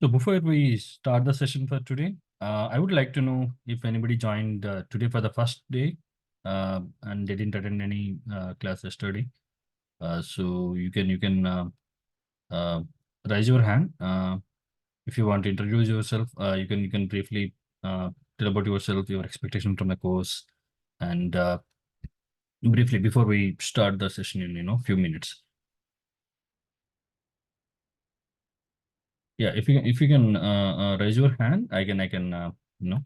So before we start the session for today, I would like to know if anybody joined today for the first day and they didn't attend any class yesterday. So you can uh, raise your hand if you want to introduce yourself. You can briefly tell about yourself, your expectation from the course, and briefly before we start the session in few minutes. Yeah, if you can raise your hand, I can you know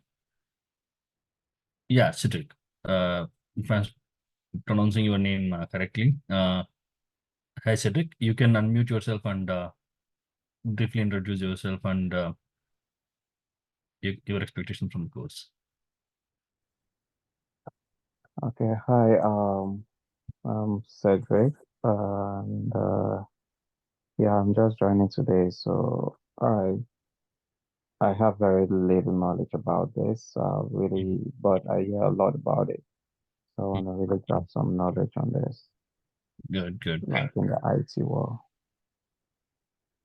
yeah, Cedric. If I'm pronouncing your name correctly. Hi, Cedric. You can unmute yourself and briefly introduce yourself and your expectation from the course. Okay, hi, I'm Cedric, and yeah, I'm just joining today, so I have very little knowledge about this, Mm, really, but I hear a lot about it, so I mm. want to really grab some knowledge on this, Good, good. like in the IT world.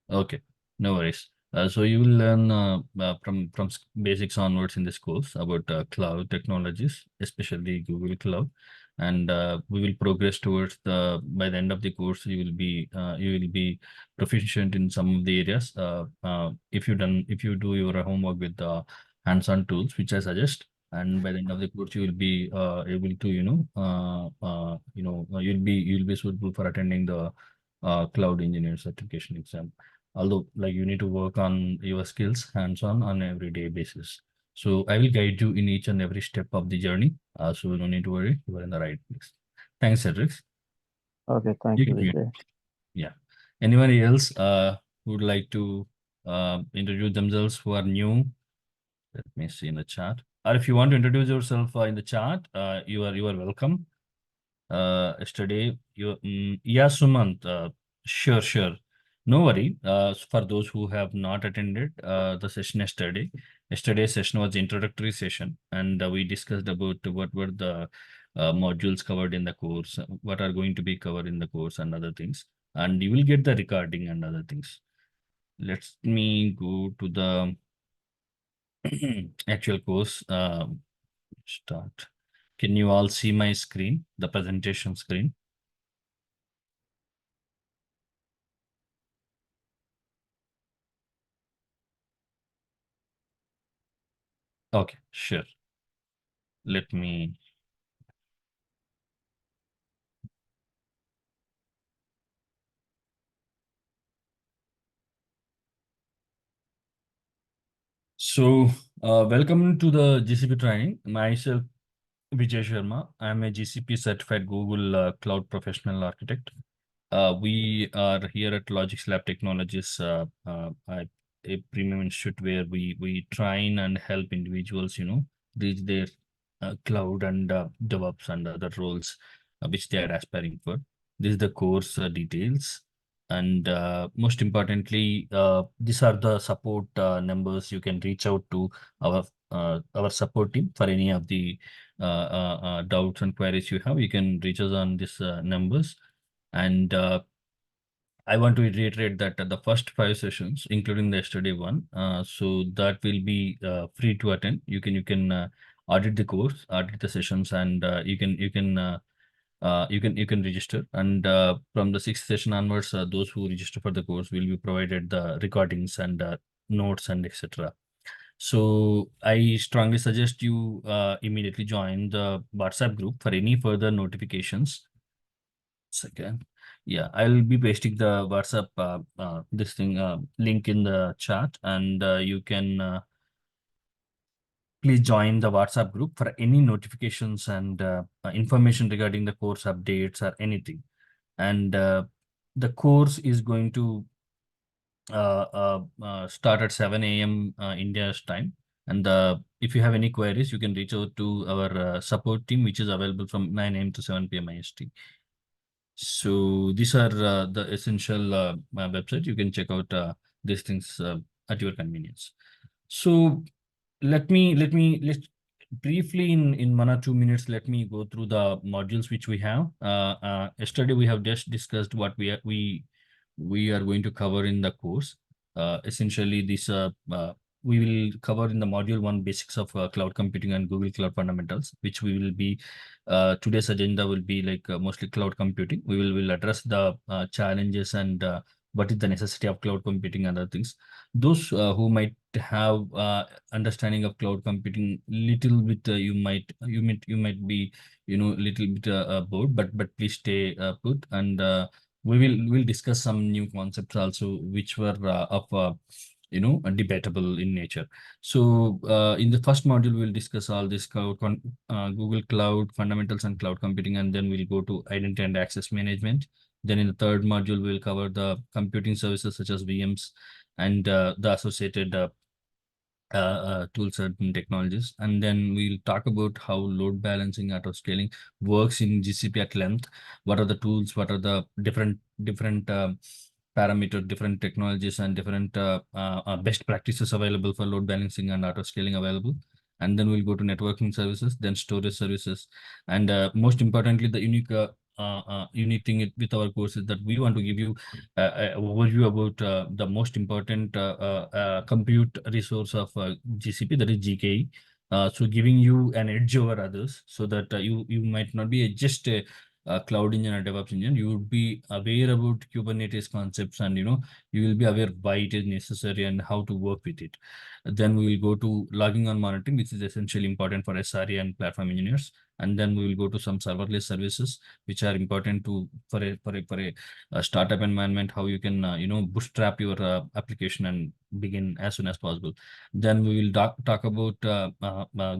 Okay, no worries. So you will learn from basics onwards in this course about cloud technologies, especially Google Cloud, and we will progress towards the by the end of the course you will be proficient in some of the areas. If you do your homework with the hands-on tools, which I suggest, and by the end of the course you will be able to you'll be suitable for attending the cloud engineer certification exam, although like you need to work on your skills hands-on on everyday basis. So I will guide you in each and every step of the journey, so no need to worry, you are in the right place. Thanks, Cedric. Okay, thank You you, can mute. Vijay. Yeah, anybody else who would like to introduce themselves who are new? Let me see in the chat, or if you want to introduce yourself in the chat, you are welcome. Yesterday you yeah, Sumant, sure, no worry. For those who have not attended the session yesterday's session was the introductory session, and we discussed about what were the modules covered in the course, what are going to be covered in the course, and other things, and you will get the recording and other things. Let me go to the actual course. Start. Can you all see my screen, the presentation screen? Okay, sure. Let me. So, welcome to the GCP training. Myself, Vijay Sharma. I'm a GCP certified Google Cloud Professional Architect. We are here at Logix Lab Technologies, a premium institute where we train and help individuals, reach their cloud and DevOps and other roles which they are aspiring for. This is the course details. And most importantly, these are the support numbers. You can reach out to our support team for any of the doubts and queries you have. You can reach us on these numbers. And I want to reiterate that the first 5 sessions, including the yesterday one, so that will be free to attend. You can audit the course, audit the sessions, and you can register. And from the sixth session onwards, those who register for the course will be provided the recordings and notes and etc. So I strongly suggest you immediately join the WhatsApp group for any further notifications. Second, yeah, I'll be pasting the WhatsApp this thing link in the chat, and you can please join the WhatsApp group for any notifications and information regarding the course updates or anything. And the course is going to start at 7 a.m. India's time. And if you have any queries, you can reach out to our support team, which is available from 9 a.m. to 7 p.m. IST. So these are the essential website. You can check out these things at your convenience. So let's briefly in 1 or 2 minutes, let me go through the modules which we have. Yesterday we have just discussed what we are going to cover in the course. Essentially, we will cover in the module 1 basics of cloud computing and Google Cloud fundamentals, which we will be today's agenda will be like mostly cloud computing. We will address the challenges and what is the necessity of cloud computing and other things. Those who might have understanding of cloud computing little bit, you might be little bit bored, but please stay put, and we'll discuss some new concepts also which were of debatable in nature. So in the first module we'll discuss all this Google Cloud fundamentals and cloud computing, and then we'll go to identity and access management. Then in the third module we'll cover the computing services such as VMs and the associated tools and technologies. And then we'll talk about how load balancing, auto scaling works in GCP at length. What are the tools? What are the different parameter, different technologies, and different best practices available for load balancing and auto scaling available. And then we'll go to networking services, then storage services, and most importantly, the unique thing with our course is that we want to give you overview about the most important compute resource of GCP, that is GKE. So giving you an edge over others, so that you might not be just a cloud engineer or DevOps engineer. You would be aware about Kubernetes concepts, and you will be aware why it is necessary and how to work with it. Then we will go to logging on monitoring, which is essentially important for SRE and platform engineers. And then we will go to some serverless services, which are important for a startup environment, how you can bootstrap your application and begin as soon as possible. Then we will talk about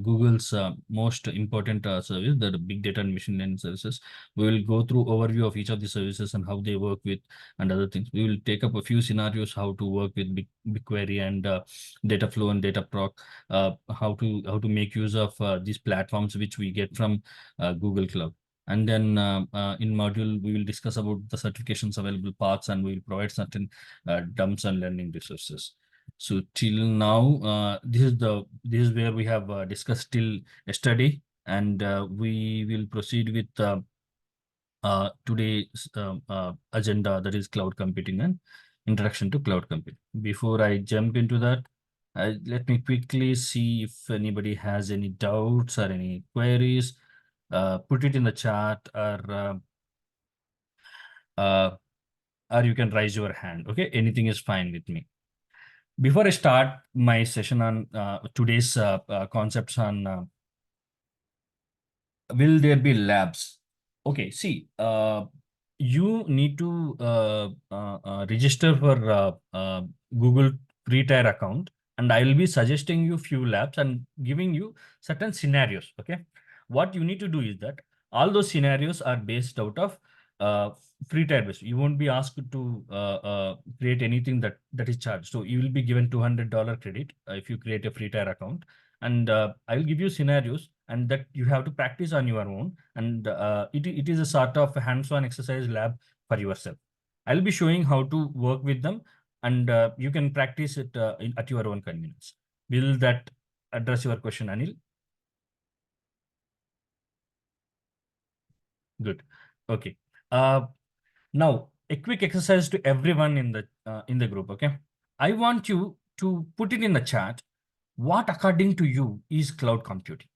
Google's most important service, the big data and machine learning services. We will go through overview of each of the services and how they work with and other things. We will take up a few scenarios how to work with BigQuery and Dataflow and Dataproc, how to make use of these platforms which we get from Google Cloud. And then in module, we will discuss about the certifications available paths, and we will provide certain dumps and learning resources. So till now, this is where we have discussed till yesterday, and we will proceed with today's agenda, that is cloud computing and introduction to cloud computing. Before I jump into that, let me quickly see if anybody has any doubts or any queries. Put it in the chat, or you can raise your hand. Okay, anything is fine with me. Before I start my session on today's concepts on will there be labs? Okay, see, you need to register for Google free tier account, and I will be suggesting you few labs and giving you certain scenarios. Okay, what you need to do is that all those scenarios are based out of free tier based. You won't be asked to create anything that is charged. So you will be given $200 credit if you create a free tier account, and I will give you scenarios, and that you have to practice on your own. And it is a sort of hands-on exercise lab for yourself. I'll be showing how to work with them, and you can practice it at your own convenience. Will that address your question, Anil? Good. Okay. Now a quick exercise to everyone in the group. Okay, I want you to put it in the chat. What according to you is cloud computing?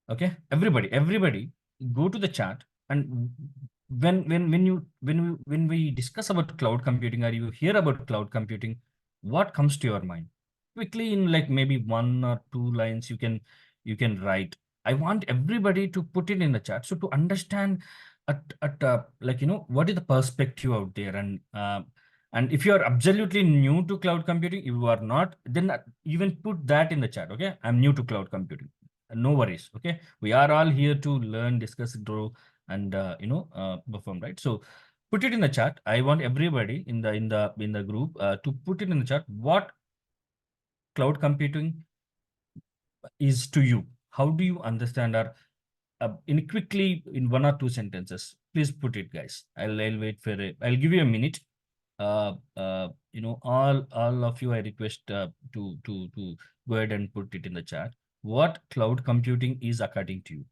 Okay, everybody go to the chat, and when we discuss about cloud computing, or you hear about cloud computing, what comes to your mind? Quickly, in like maybe 1 or 2 lines, you can write. I want everybody to put it in the chat, so to understand at like what is the perspective out there. And if you are absolutely new to cloud computing, you are not, then even put that in the chat. Okay, I'm new to cloud computing, no worries. Okay, we are all here to learn, discuss, grow, and perform, right? So put it in the chat. I want everybody in the group to put it in the chat what cloud computing is to you. How do you understand, or in quickly in 1 or 2 sentences, please put it, guys. I'll wait for it. I'll give you a minute. All of you, I request to go ahead and put it in the chat. What cloud computing is according to you?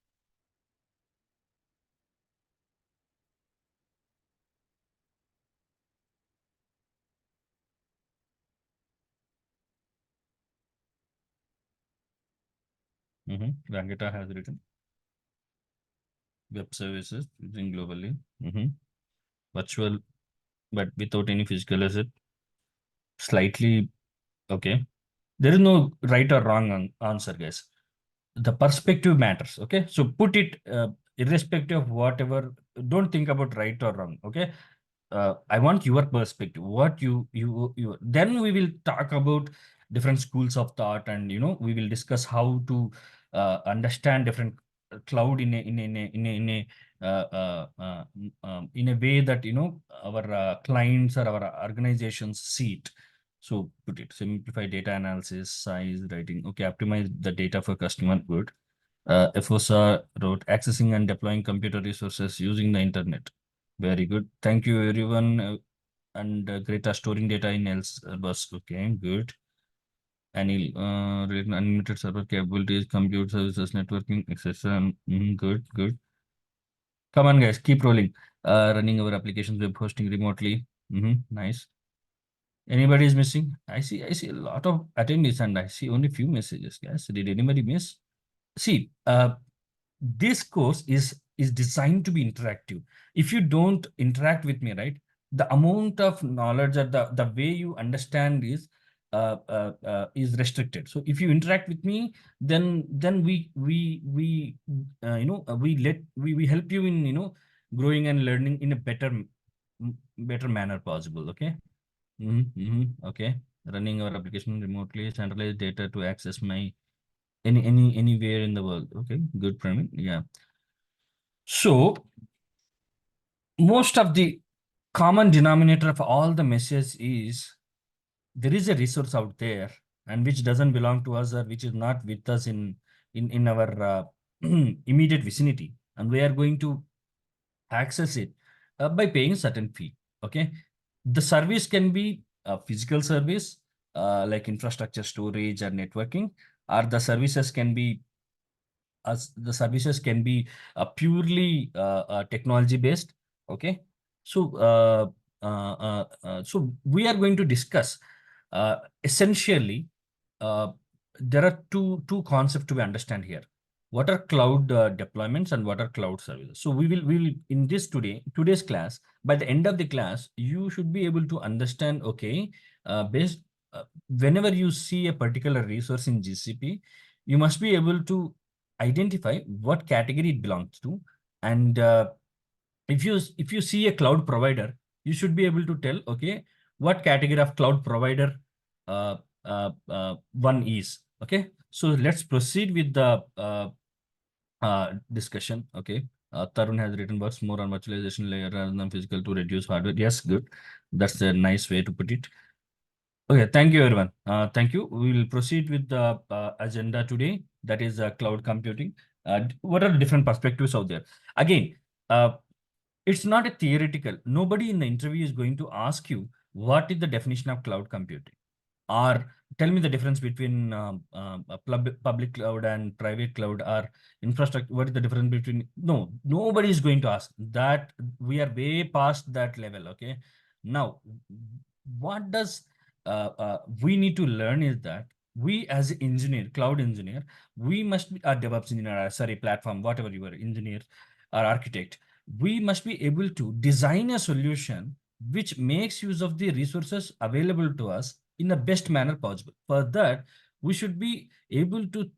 Venkata has written web services using globally. Virtual, but without any physical asset. Slightly okay. There is no right or wrong answer, guys. The perspective matters. Okay, so put it irrespective of whatever. Don't think about right or wrong. Okay, I want your perspective. What you. Then we will talk about different schools of thought, and we will discuss how to understand different cloud in a way that our clients or our organizations see it. So put it simplify data analysis, size, writing. Okay, optimize the data for customer good. FOSA wrote accessing and deploying computer resources using the internet. Very good. Thank you, everyone. And Greta storing data in else bus. Okay, good. Anil, related unlimited server capabilities, compute services, networking, etc. Good, good. Come on, guys, keep rolling. Running our applications, web hosting remotely. Nice. Anybody is missing? I see a lot of attendees and I see only few messages, guys. Did anybody miss? See, this course is designed to be interactive. If you don't interact with me, right, the amount of knowledge or the way you understand is restricted. So if you interact with me, then we help you in growing and learning in a better manner possible. Okay. Okay. Running our application remotely, centralized data to access my anywhere in the world. Okay, good, Praveen. Yeah. So most of the common denominator of all the messages is there is a resource out there and which doesn't belong to us or which is not with us in our immediate vicinity, and we are going to access it by paying certain fee. Okay, the service can be a physical service like infrastructure, storage, or networking, or the services can be purely technology based. Okay, so so we are going to discuss essentially uh, there are two concepts to be understand here. What are cloud deployments and what are cloud services? So we will in today's class. By the end of the class, you should be able to understand. Okay, based whenever you see a particular resource in GCP, you must be able to identify what category it belongs to, and if you see a cloud provider, you should be able to tell, okay, what category of cloud provider uh, one is. Okay, so let's proceed with the discussion. Okay, Tarun has written works more on virtualization layer rather than physical to reduce hardware. Yes, good. That's a nice way to put it. Okay, thank you, everyone. Thank you. We will proceed with the agenda today. That is cloud computing. What are the different perspectives out there? Again, it's not a theoretical. Nobody in the interview is going to ask you what is the definition of cloud computing, or tell me the difference between a public cloud and private cloud, or infrastructure. What is the difference between? No, nobody is going to ask that. We are way past that level. Okay, now what does we need to learn is that we as engineer, cloud engineer, we must be a DevOps engineer, sorry, platform, whatever you are, engineer or architect, we must be able to design a solution which makes use of the resources available to us in the best manner possible. For that, we should be able to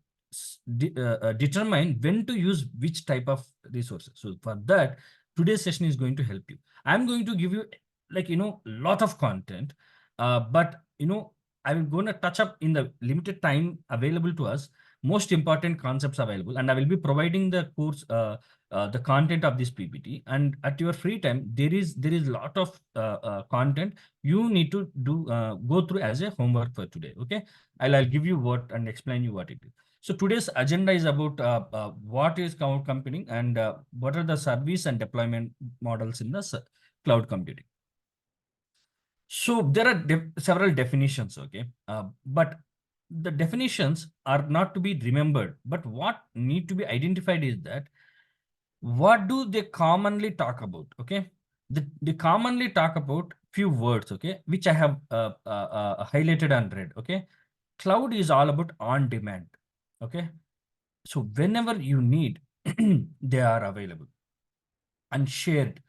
determine when to use which type of resources. So for that, today's session is going to help you. I'm going to give you lot of content, but I will going to touch up in the limited time available to us most important concepts available, and I will be providing the course the content of this PPT. And at your free time, there is lot of content you need to do go through as a homework for today. Okay, I'll give you what and explain you what it is. So today's agenda is about what is cloud computing and what are the service and deployment models in the cloud computing. So there are several definitions. Okay, but the definitions are not to be remembered, but what need to be identified is that what do they commonly talk about? Okay, they commonly talk about few words. Okay, which I have highlighted and read. Okay, cloud is all about on demand. Okay, So whenever you need, they are available and shared.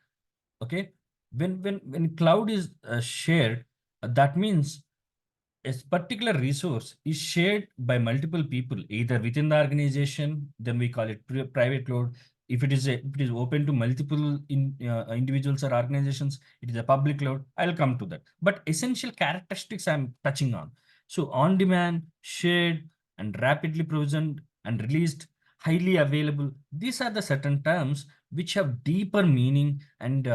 Okay, when cloud is shared, that means a particular resource is shared by multiple people, either within the organization, then we call it private cloud. If it is open to multiple individuals or organizations, it is a public cloud. I'll come to that. But essential characteristics I'm touching on. So on demand, shared, and rapidly provisioned and released, highly available. These are the certain terms which have deeper meaning, and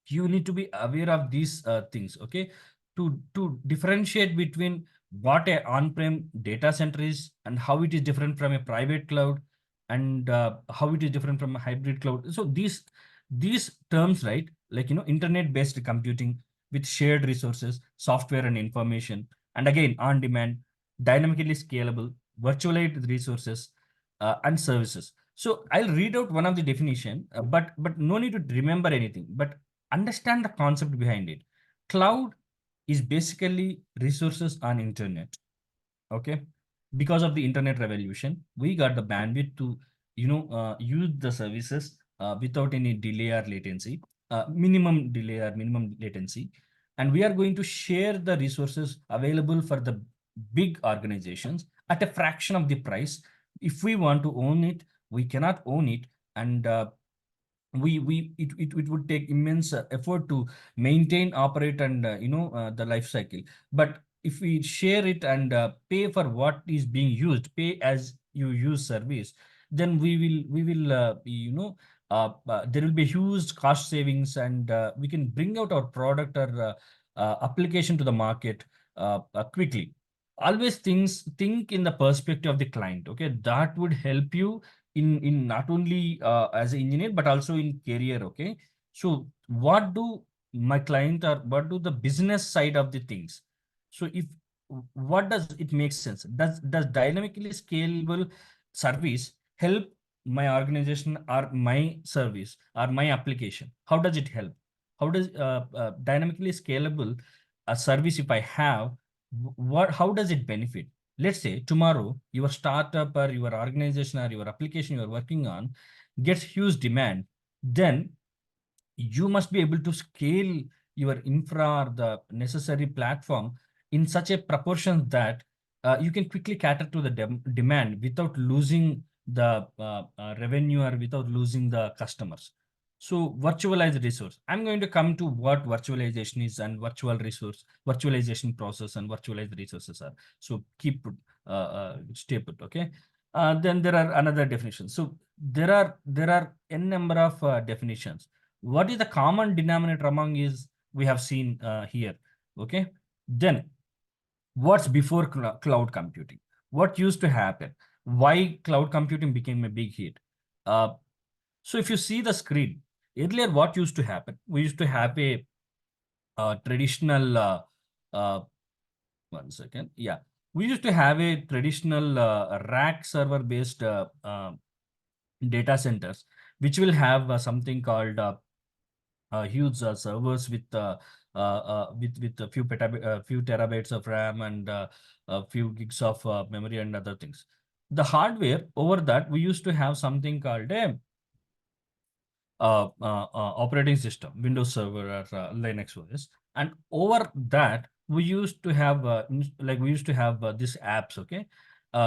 you need to be aware of these things, okay, to differentiate between what a on-prem data center is and how it is different from a private cloud, and how it is different from a hybrid cloud. So these terms, right, like, internet based computing with shared resources, software and information, and again on demand, dynamically scalable, virtualized resources, and services. So I'll read out one of the definition, but no need to remember anything, but understand the concept behind it. Cloud is basically resources on internet. Okay, because of the internet revolution, we got the bandwidth to use the services without any delay or latency, minimum delay or minimum latency, and we are going to share the resources available for the big organizations at a fraction of the price. If we want to own it, we cannot own it, and it would take immense effort to maintain, operate, and the life cycle. But if we share it and pay for what is being used, pay as you use service, then we will there will be huge cost savings, and we can bring out our product or application to the market quickly. Always think in the perspective of the client. Okay, that would help you in not only as an engineer but also in career. Okay, so what do my client, or what do the business side of the things? So if what does it make sense? Does dynamically scalable service help my organization or my service or my application? How does it help? How does dynamically scalable a service, if I have, what, how does it benefit? Let's say tomorrow your startup or your organization or your application you are working on gets huge demand, then you must be able to scale your infra or the necessary platform in such a proportion that you can quickly cater to the demand without losing the revenue or without losing the customers. So virtualized resource. I'm going to come to what virtualization is and virtual resource, virtualization process and virtualized resources are. So keep stay put. Okay. Then there are another definitions. So there are n number of definitions. What is the common denominator among is we have seen here. Okay, then what's before cloud computing? What used to happen? Why cloud computing became a big hit? So if you see the screen, earlier what used to happen? We used to have a traditional uh, one second, yeah, we used to have a traditional rack server based data centers, which will have something called huge servers with a few terabytes of RAM and a few gigs of memory and other things. The hardware over that, we used to have something called a operating system, Windows Server or Linux OS, and over that we used to have these apps, okay,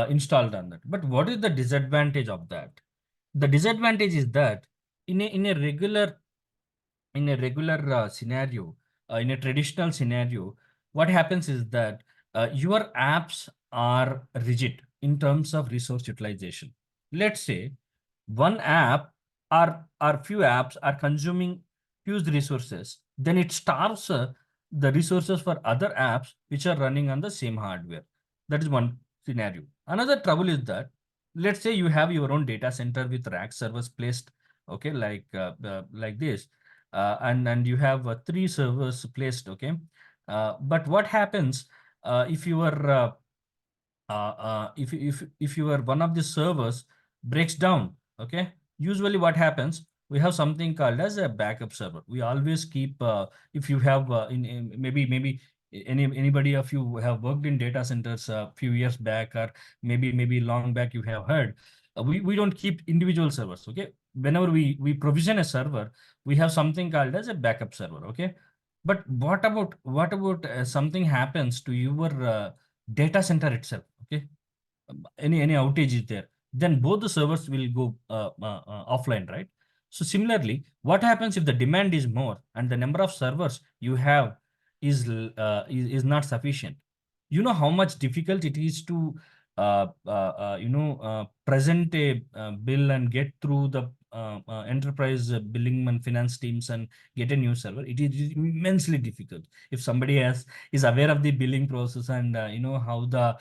installed on that. But what is the disadvantage of that? The disadvantage is that in a regular scenario, in a traditional scenario, what happens is that your apps are rigid in terms of resource utilization. Let's say one app or few apps are consuming huge resources, then it starves the resources for other apps which are running on the same hardware. That is one scenario. Another trouble is that, let's say you have your own data center with rack servers placed, okay, like this, and you have three servers placed, okay. But what happens if you are if your one of the servers breaks down? Okay, usually what happens, we have something called as a backup server. We always keep if you have maybe Anybody of you who have worked in data centers a few years back, or maybe long back, you have heard, we don't keep individual servers. Okay, whenever we provision a server, we have something called as a backup server. Okay, but what about something happens to your data center itself? Okay, any outage is there, then both the servers will go offline, right? So similarly, what happens if the demand is more and the number of servers you have is not sufficient? You know how much difficult it is to present a bill and get through the enterprise billing and finance teams and get a new server. It is immensely difficult. If somebody is aware of the billing process and how the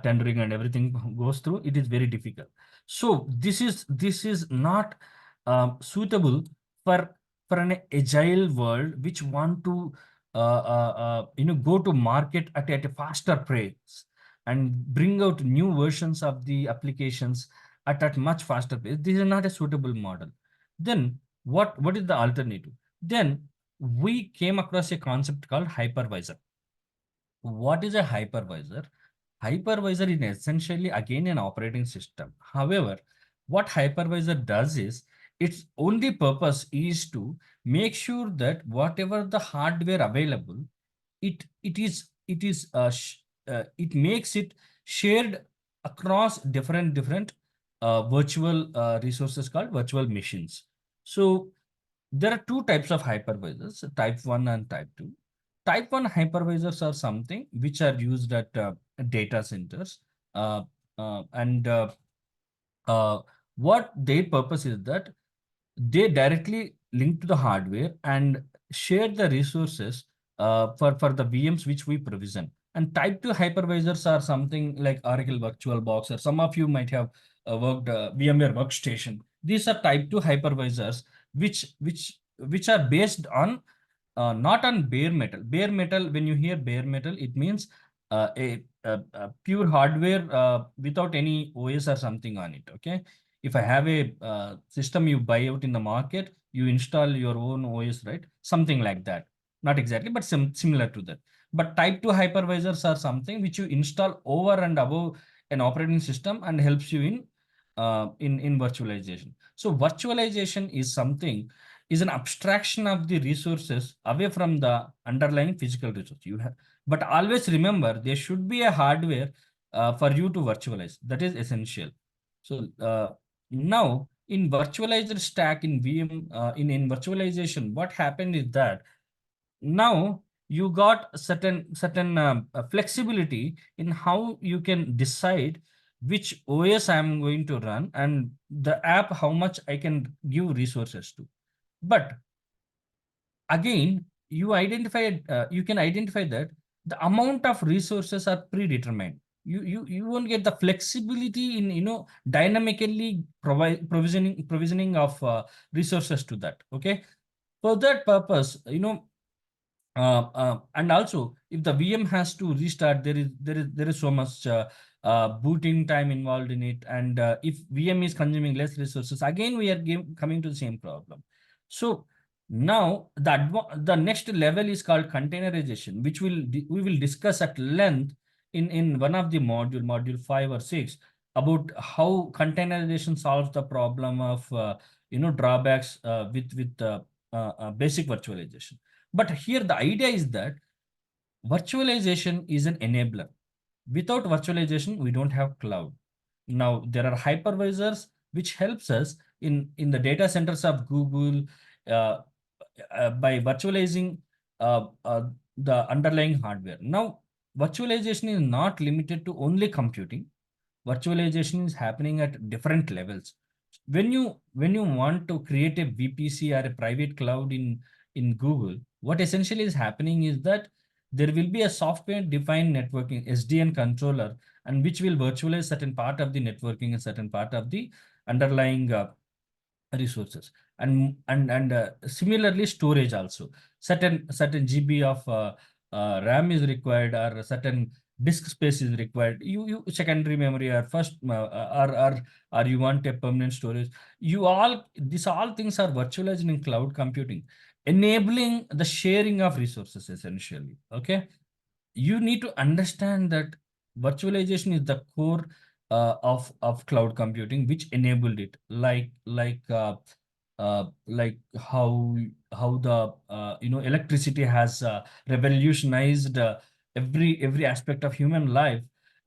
tendering and everything goes through, it is very difficult. So this is not suitable for an agile world which want to go to market at a faster pace and bring out new versions of the applications at much faster pace. This is not a suitable model. Then what is the alternative? Then we came across a concept called hypervisor. What is a hypervisor? Hypervisor is essentially again an operating system. However, what hypervisor does is, its only purpose is to make sure that whatever the hardware available, it makes it shared across different virtual resources called virtual machines. So there are two types of hypervisors, type 1 and type 2. Type 1 hypervisors are something which are used at data centers. Uh, and uh, what their purpose is that they directly link to the hardware and share the resources for the VMs which we provision. And type 2 hypervisors are something like Oracle VirtualBox, or some of you might have worked VMware Workstation. These are type 2 hypervisors which are based on not on bare metal. Bare metal, when you hear bare metal, it means a pure hardware without any OS or something on it. Okay, if I have a system you buy out in the market, you install your own OS, right? Something like that. Not exactly, but similar to that. But type 2 hypervisors are something which you install over and above an operating system and helps you in virtualization. So virtualization is an abstraction of the resources away from the underlying physical resource you have. But always remember, there should be a hardware for you to virtualize. That is essential. So now in virtualized stack in VM, in virtualization, what happened is that now you got certain flexibility in how you can decide which OS I'm going to run and the app how much I can give resources to. But again, you can identify that the amount of resources are predetermined. You won't get the flexibility in dynamically provisioning of resources to that. Okay, for that purpose, and also if the VM has to restart, there is so much booting time involved in it, and if VM is consuming less resources, again we are coming to the same problem. So now the next level is called containerization, which we will discuss at length in one of the module 5 or 6, about how containerization solves the problem of drawbacks with basic virtualization. But here the idea is that virtualization is an enabler. Without virtualization, we don't have cloud. Now there are hypervisors which helps us in the data centers of Google uh, by virtualizing the underlying hardware. Now virtualization is not limited to only computing. Virtualization is happening at different levels. When you want to create a VPC or a private cloud in Google, what essentially is happening is that there will be a software defined networking SDN controller, and which will virtualize certain part of the networking and certain part of the underlying resources. And similarly storage also, certain GB of RAM is required, or certain disk space is required. You secondary memory, or first or you want a permanent storage. These all things are virtualized in cloud computing, enabling the sharing of resources essentially. Okay, you need to understand that virtualization is the core of cloud computing, which enabled it, like how the electricity has revolutionized every aspect of human life.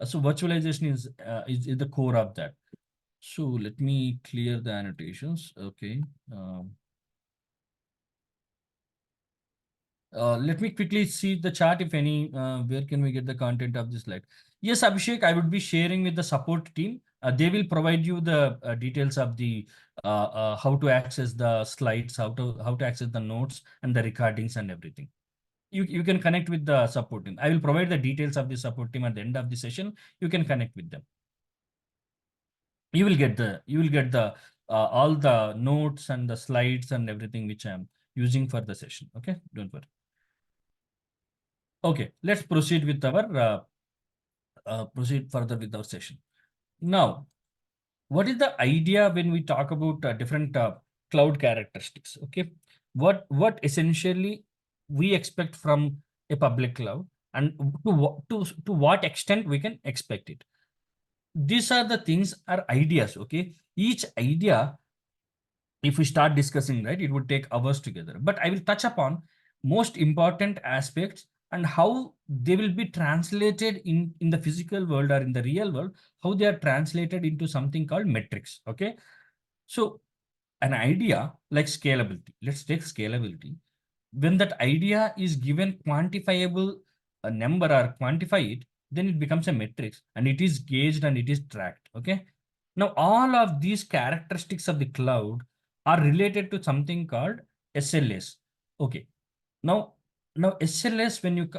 So virtualization is the core of that. So let me clear the annotations. Okay. Let me quickly see the chart, if any, where can we get the content of this slide? Yes, Abhishek, I would be sharing with the support team. They will provide you the details of the how to access the slides, how to access the notes and the recordings and everything. You can connect with the support team. I will provide the details of the support team at the end of the session. You can connect with them. You will get the all the notes and the slides and everything which I'm using for the session. Okay, don't worry. Okay, let's proceed further with our session. Now, what is the idea when we talk about different cloud characteristics? Okay, what essentially we expect from a public cloud, and to what extent we can expect it. These are the things, are ideas. Okay, each idea, if we start discussing, right, it would take hours together, but I will touch upon most important aspects and how they will be translated in the physical world or in the real world, how they are translated into something called metrics. Okay, so an idea like scalability, let's take scalability. When that idea is given quantifiable a number or quantify it, then it becomes a matrix and it is gauged and it is tracked. Okay, now all of these characteristics of the cloud are related to something called SLS. Okay, now SLS, when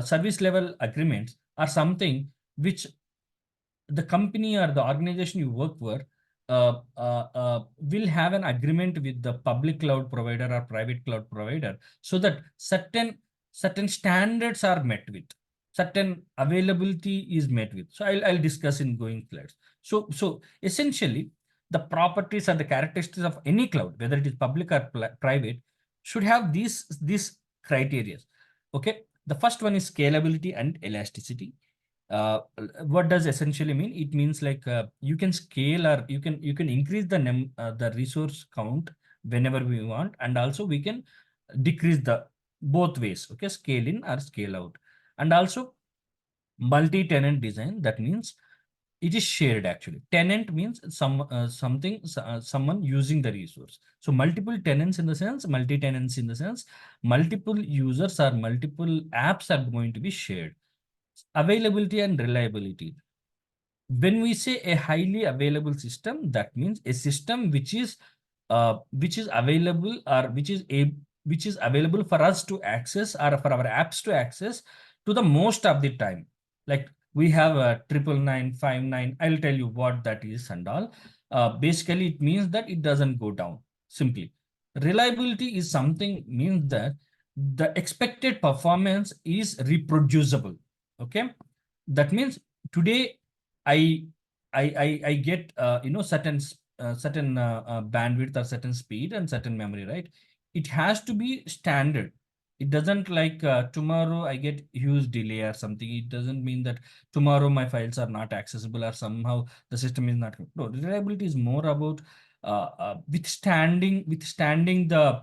service level agreements are something which the company or the organization you work for will have an agreement with the public cloud provider or private cloud provider, so that certain standards are met with, certain availability is met with. So I'll discuss in going slides. So essentially, the properties and the characteristics of any cloud, whether it is public or private, should have these criteria. Okay, the first one is scalability and elasticity. What does essentially mean? It means like you can scale, or you can increase the resource count whenever we want, and also we can decrease the both ways. Okay, scale in or scale out. And also multi-tenant design, that means it is shared. Actually, tenant means someone using the resource. So multiple tenants, in the sense multi-tenants, in the sense multiple users or multiple apps are going to be shared. Availability and reliability. When we say a highly available system, that means a system which is available, or which is available for us to access, or for our apps to access to the most of the time. Like we have a 99959. I'll tell you what that is and all. Basically, it means that it doesn't go down. Simply, reliability is something, means that the expected performance is reproducible. Okay, that means today I I get certain bandwidth or certain speed and certain memory, right? It has to be standard. It doesn't like tomorrow I get huge delay or something. It doesn't mean that tomorrow my files are not accessible or somehow the system is not. No, reliability is more about withstanding the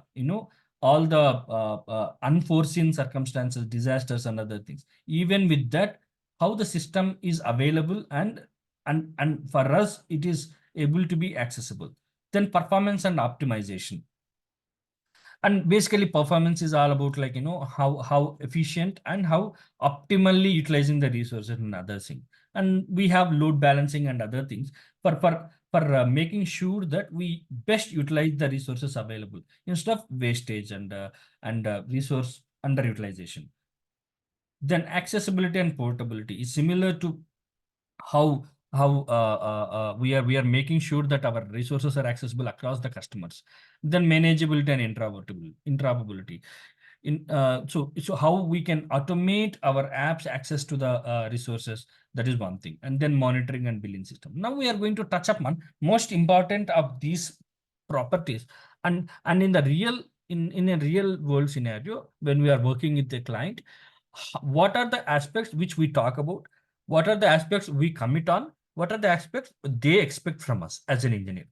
all the unforeseen circumstances, disasters, and other things. Even with that, how the system is available, and for us it is able to be accessible. Then performance and optimization. And basically performance is all about, like, how efficient and how optimally utilizing the resources and other things. And we have load balancing and other things for making sure that we best utilize the resources available instead of wastage and resource underutilization. Then accessibility and portability is similar to how we are making sure that our resources are accessible across the customers. Then manageability and interoperability. So how we can automate our apps access to the resources, that is one thing. And then monitoring and billing system. Now we are going to touch upon most important of these properties. And in a real world scenario, when we are working with the client, what are the aspects which we talk about, what are the aspects we commit on, what are the aspects they expect from us as an engineer.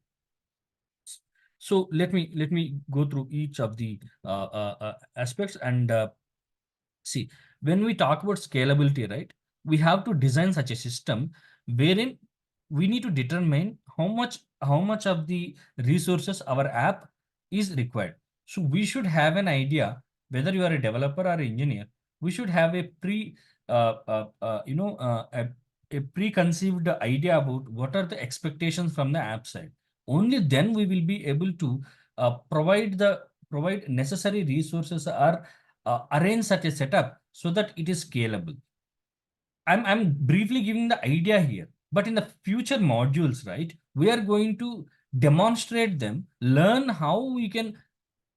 So let me go through each of the aspects and see, when we talk about scalability, right, we have to design such a system wherein we need to determine how much of the resources our app is required. So we should have an idea whether you are a developer or engineer. We should have a a preconceived idea about what are the expectations from the app side. Only then we will be able to provide necessary resources or arrange such a setup so that it is scalable. I'm briefly giving the idea here, but in the future modules, right, we are going to demonstrate them, learn how we can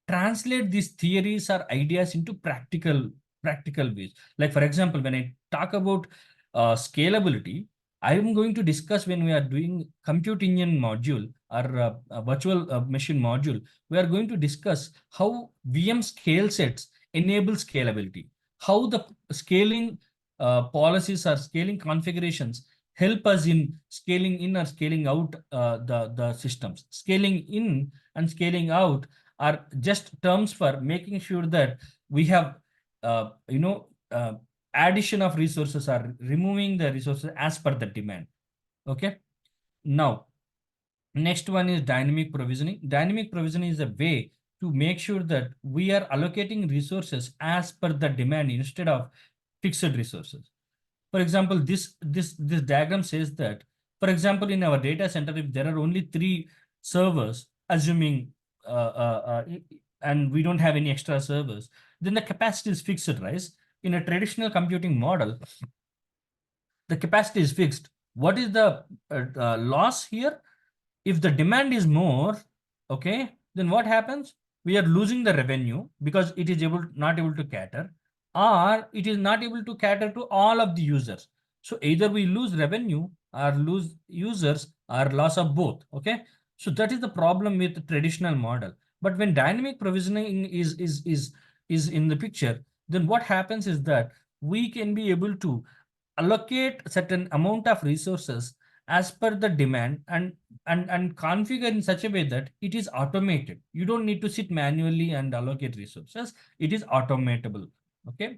translate these theories or ideas into practical ways. Like for example, when I talk about scalability, I am going to discuss when we are doing compute engine module or a virtual machine module, we are going to discuss how VM scale sets enable scalability, how the scaling policies or scaling configurations help us in scaling in or scaling out the systems. Scaling in and scaling out are just terms for making sure that we have uh, you know uh, addition of resources or removing the resources as per the demand. Okay, now next one is dynamic provisioning. Dynamic provisioning is a way to make sure that we are allocating resources as per the demand instead of fixed resources. For example, this diagram says that, for example, in our data center, if there are only 3 servers, assuming and we don't have any extra servers, then the capacity is fixed, right? In a traditional computing model, the capacity is fixed. What is the loss here? If the demand is more, okay, then what happens? We are losing the revenue because it is not able to cater, or it is not able to cater to all of the users. So either we lose revenue or lose users or loss of both. Okay. So that is the problem with the traditional model. But when dynamic provisioning is in the picture, then what happens is that we can be able to allocate certain amount of resources as per the demand and configure in such a way that it is automated. You don't need to sit manually and allocate resources. It is automatable. Okay.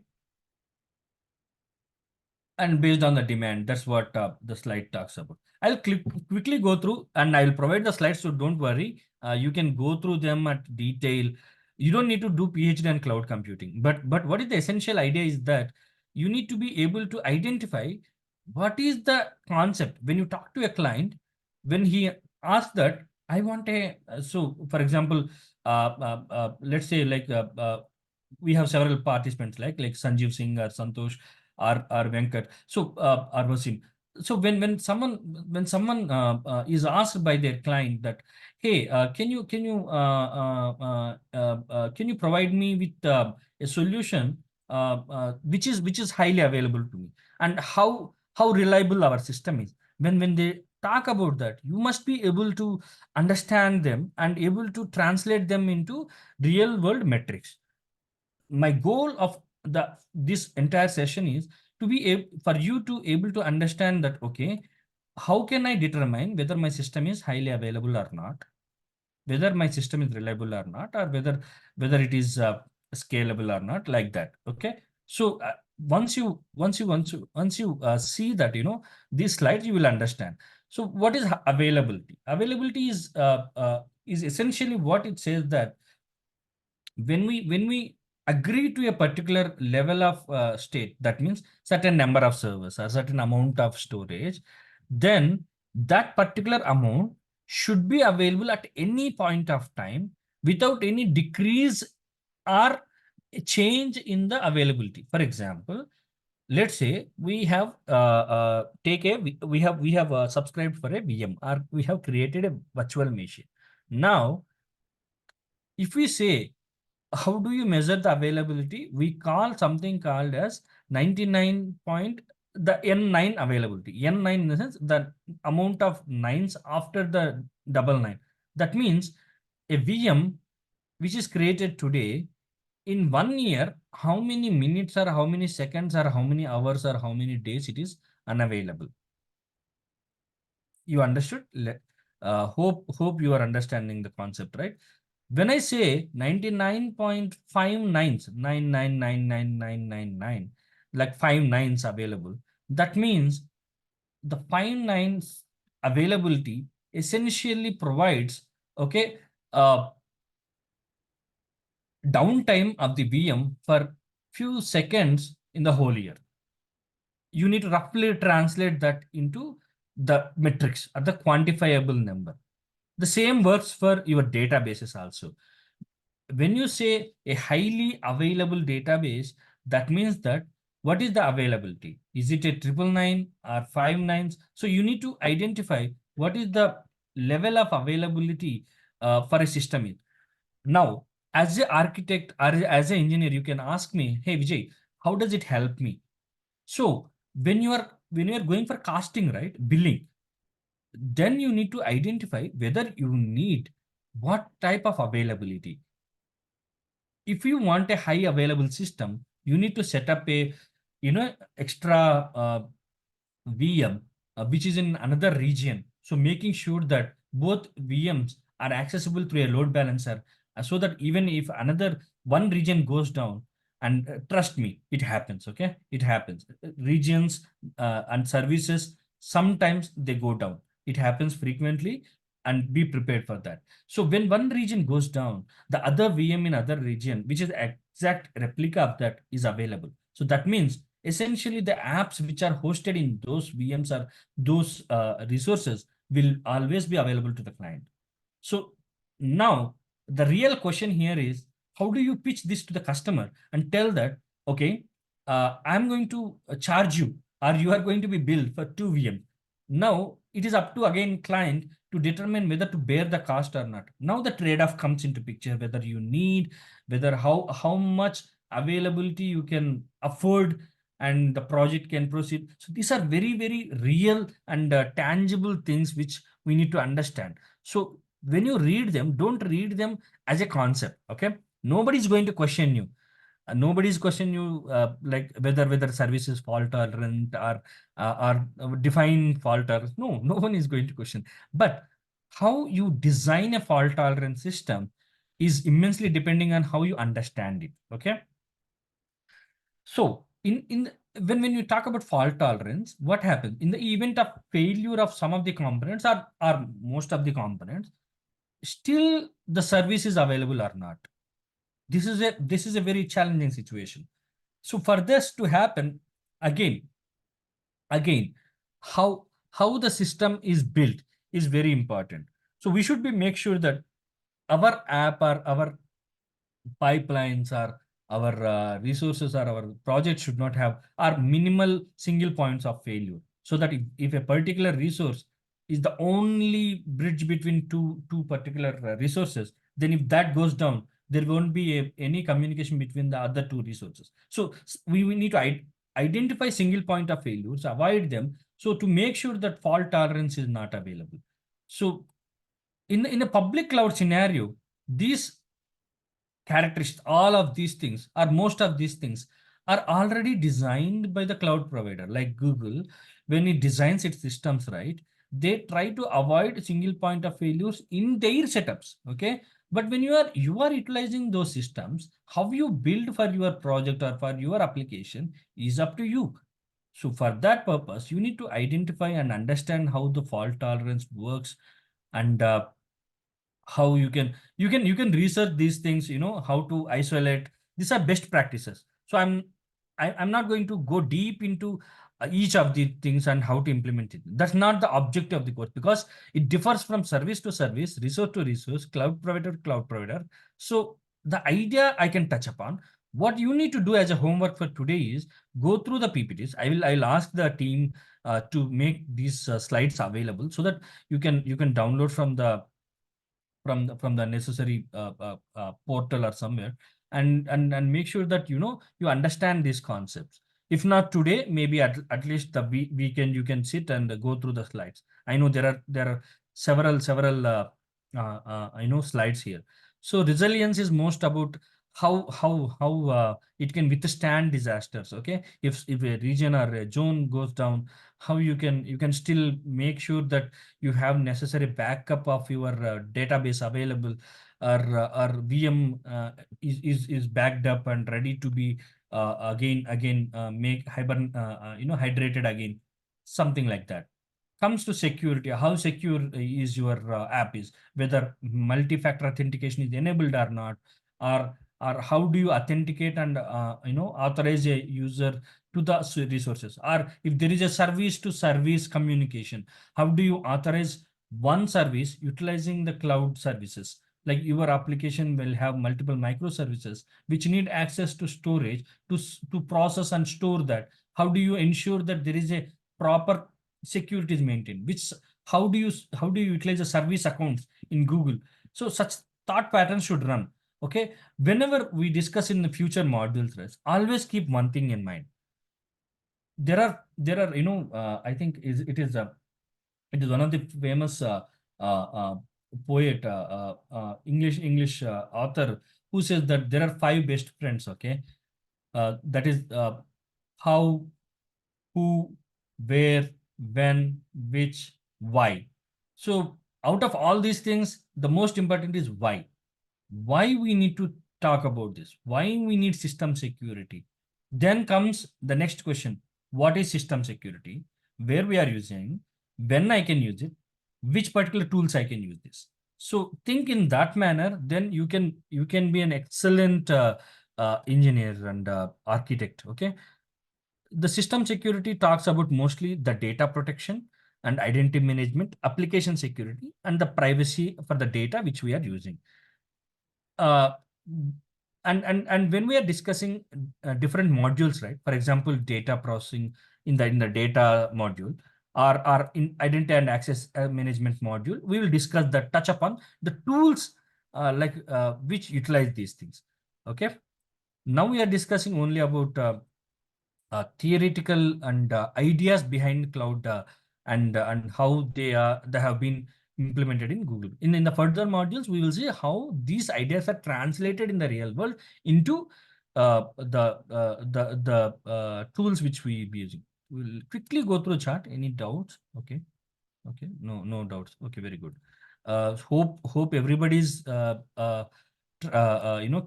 And based on the demand, that's what the slide talks about. I'll quickly go through and I'll provide the slides, so don't worry. You can go through them at detail. You don't need to do PhD in cloud computing, but what is the essential idea is that you need to be able to identify what is the concept when you talk to a client. When he asks that, I want a so for example, let's say like we have several participants like Sanjeev Singh or Santosh or Venkat. So or Vasim. So when someone is asked by their client that, hey, can you provide me with a solution which is highly available to me, and how reliable our system is. When they talk about that, you must be able to understand them and able to translate them into real world metrics. My goal of this entire session is to be able for you to able to understand that, okay, how can I determine whether my system is highly available or not, whether my system is reliable or not, or whether it is scalable or not, like that. Okay. So once you see that, these slides, you will understand. So what is availability? Availability is essentially what it says, that when we agree to a particular level of state, that means certain number of servers or certain amount of storage, then that particular amount should be available at any point of time without any decrease or change in the availability. For example, let's say we have take a we have subscribed for a VM, or we have created a virtual machine. Now, if we say, how do you measure the availability? We call something called as 99 point, the N9 availability. N9 in the sense the amount of nines after the double nine. That means a VM which is created today in 1 year, how many minutes or how many seconds or how many hours or how many days it is unavailable? You understood? Hope you are understanding the concept, right? When I say 99.59, 9999999, like 5 nines available, that means the 5 nines availability essentially provides, okay, downtime of the VM for few seconds in the whole year. You need to roughly translate that into the metrics or the quantifiable number. The same works for your databases also. When you say a highly available database, that means that what is the availability? Is it a 999 or 5 nines? So you need to identify what is the level of availability for a system. Now, as an architect or as an engineer, you can ask me, hey Vijay, how does it help me? So when you are going for casting, right, billing, then you need to identify whether you need what type of availability. If you want a high available system, you need to set up a extra VM which is in another region. So making sure that both VMs are accessible through a load balancer, so that even if another one region goes down, and trust me, it happens. Okay, it happens. Regions and services, sometimes they go down. It happens frequently, and be prepared for that. So when one region goes down, the other VM in other region, which is exact replica of that, is available. So that means essentially the apps which are hosted in those VMs or those resources will always be available to the client. So now the real question here is, how do you pitch this to the customer and tell that, okay, I'm going to charge you, or you are going to be billed for 2 VM. Now it is up to again client to determine whether to bear the cost or not. Now the trade-off comes into picture, whether you need, whether how much availability you can afford and the project can proceed. So these are very, very real and tangible things which we need to understand. So when you read them, don't read them as a concept. Okay, nobody's going to question you. Nobody's question you like whether service is fault tolerant or define fault tolerance. No, no one is going to question. But how you design a fault tolerant system is immensely depending on how you understand it. Okay, so when you talk about fault tolerance, what happens in the event of failure of some of the components or most of the components, still the service is available or not? This is a very challenging situation. So for this to happen, again, how the system is built is very important. So we should be make sure that our app or our pipelines or our resources or our project should not have our minimal single points of failure, so that if a particular resource is the only bridge between two particular resources, then if that goes down, there won't be any communication between the other two resources. So we need to identify single point of failures, avoid them, so to make sure that fault tolerance is not available. So in a public cloud scenario, these characteristics, all of these things, or most of these things, are already designed by the cloud provider. Like Google, when it designs its systems, right, they try to avoid single point of failures in their setups. Okay, but when you are utilizing those systems, how you build for your project or for your application is up to you. So for that purpose, you need to identify and understand how the fault tolerance works, and how you can research these things, how to isolate. These are best practices. So I'm not going to go deep into each of the things and how to implement it. That's not the objective of the course, because it differs from service to service, resource to resource, cloud provider to cloud provider. So the idea I can touch upon, what you need to do as a homework for today is go through the PPTs. I'll ask the team to make these slides available, so that you can download from the necessary portal or somewhere, and make sure that you understand these concepts. If not today, maybe at least the weekend you can sit and go through the slides. I know there are several slides here. So resilience is most about how it can withstand disasters. Okay, if a region or a zone goes down, how you can still make sure that you have necessary backup of your database available, or VM is backed up and ready to be again make hydrated again, something like that. Comes to security, how secure is your app, is whether multi-factor authentication is enabled or not, or how do you authenticate and authorize a user to the resources, or if there is a service to service communication, how do you authorize one service utilizing the cloud services. Like your application will have multiple microservices which need access to storage to process and store that. How do you ensure that there is a proper security is maintained, which how do you utilize the service accounts in Google. So such thought patterns should run. Okay, whenever we discuss in the future modules, right, always keep one thing in mind. There are I think it is one of the famous poet, English author, who says that there are five best friends. Okay, that is how, who, where, when, which, why. So out of all these things, the most important is why. Why we need to talk about this? Why we need system security? Then comes the next question: what is system security? Where we are using? When I can use it? Which particular tools I can use this? So think in that manner. Then you can be an excellent engineer and architect. Okay, the system security talks about mostly the data protection and identity management, application security, and the privacy for the data which we are using. Uh, and when we are discussing different modules, right? For example, data processing in the data module, or in identity and access management module, we will discuss that, touch upon the tools which utilize these things. Okay. Now we are discussing only about theoretical and ideas behind cloud, and how they have been implemented in Google. In the further modules, we will see how these ideas are translated in the real world into the tools which we be using. We'll quickly go through the chart. Any doubts? Okay. Okay. No doubts. Okay. Very good. Hope everybody's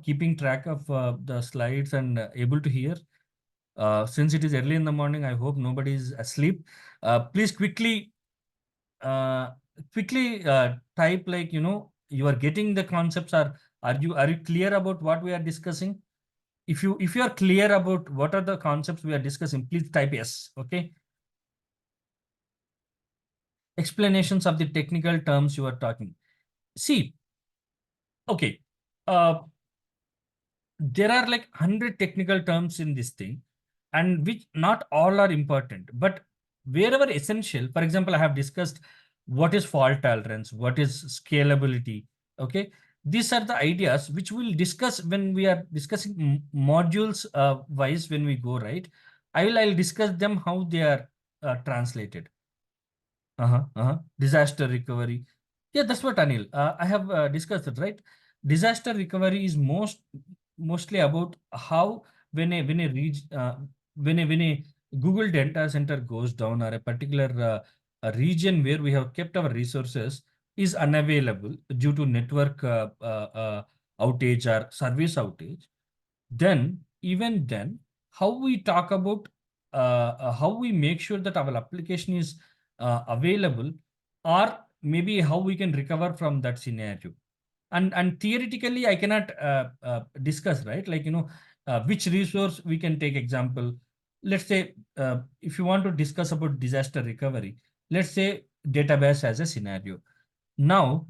keeping track of the slides and able to hear. Since it is early in the morning, I hope nobody is asleep. Please uh, quickly type, like, you are getting the concepts. Are you clear about what we are discussing? If you are clear about what are the concepts we are discussing, please type yes. Okay. Explanations of the technical terms you are talking. See, okay. Uh, there are like 100 technical terms in this thing, and which not all are important, but wherever essential. For example, I have discussed what is fault tolerance, what is scalability. Okay, these are the ideas which we'll discuss when we are discussing modules wise. When we go, right, I'll discuss them, how they are translated. Disaster recovery. Yeah, that's what, Anil. I have discussed it, right? Disaster recovery is mostly about how, when a when a Google data center goes down, or a particular a region where we have kept our resources is unavailable due to network outage or service outage. Then, even then, how we talk about how we make sure that our application is available, or maybe how we can recover from that scenario. And theoretically, I cannot discuss, right, like, which resource we can take example. Let's say, if you want to discuss about disaster recovery, let's say database as a scenario. Now,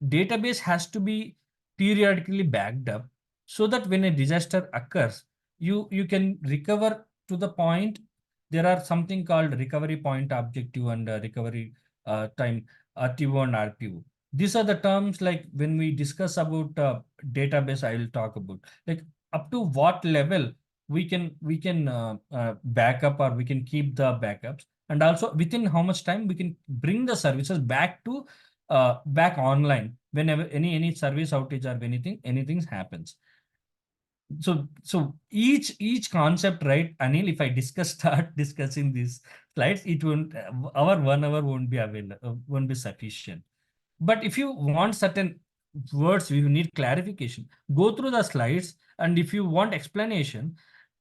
database has to be periodically backed up, so that when a disaster occurs, you can recover to the point. There are something called recovery point objective and recovery time, RTO and RPO. These are the terms, like, when we discuss about database, I will talk about, like, up to what level we can back up, or we can keep the backups, and also within how much time we can bring the services back online whenever any service outage or anything happens. so each concept, right, Anil, if I start discussing these slides, it won't, our 1 hour won't be available, won't be sufficient. But if you want certain words, you need clarification, go through the slides. And if you want explanation,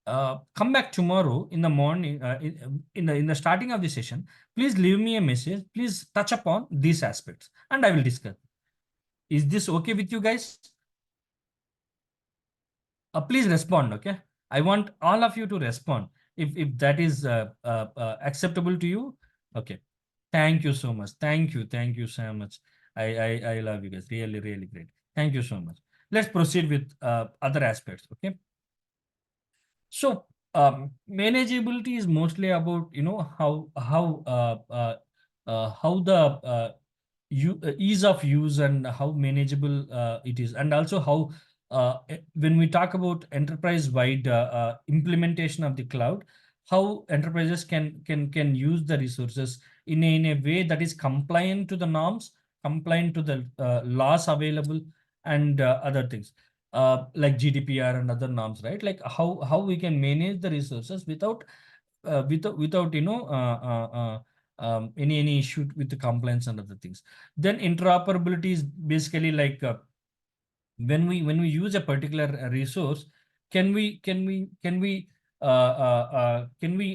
come back tomorrow in the morning, in the starting of the session. Please leave me a message. Please touch upon these aspects, and I will discuss. Is this okay with you guys? Please respond. Okay, I want all of you to respond if that is acceptable to you. Okay, thank you so much. Thank you so much. I love you guys. Really, really great. Thank you so much. Let's proceed with other aspects. Okay. So manageability is mostly about, how the ease of use and how manageable it is, and also how when we talk about enterprise-wide implementation of the cloud, how enterprises can use the resources in a way that is compliant to the norms, compliant to the laws available, and other things like GDPR and other norms, right? Like how we can manage the resources without any issue with the compliance and other things. Then interoperability is basically like when we use a particular resource, can we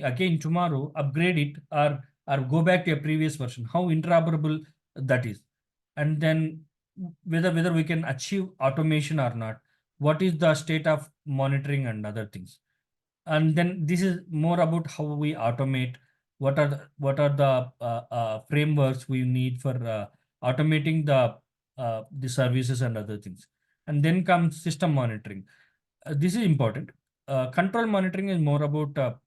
again tomorrow upgrade it, or go back to a previous version? How interoperable that is, and then whether we can achieve automation or not. What is the state of monitoring and other things? And then this is more about how we automate. What are the frameworks we need for automating the services and other things. And then comes system monitoring. This is important. Control monitoring is more about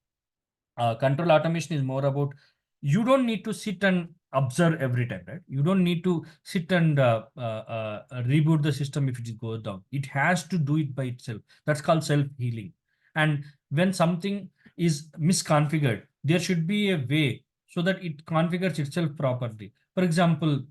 control automation is more about, you don't need to sit and observe every time, right? You don't need to sit and reboot the system if it goes down. It has to do it by itself. That's called self-healing. And when something is misconfigured, there should be a way so that it configures itself properly. For example,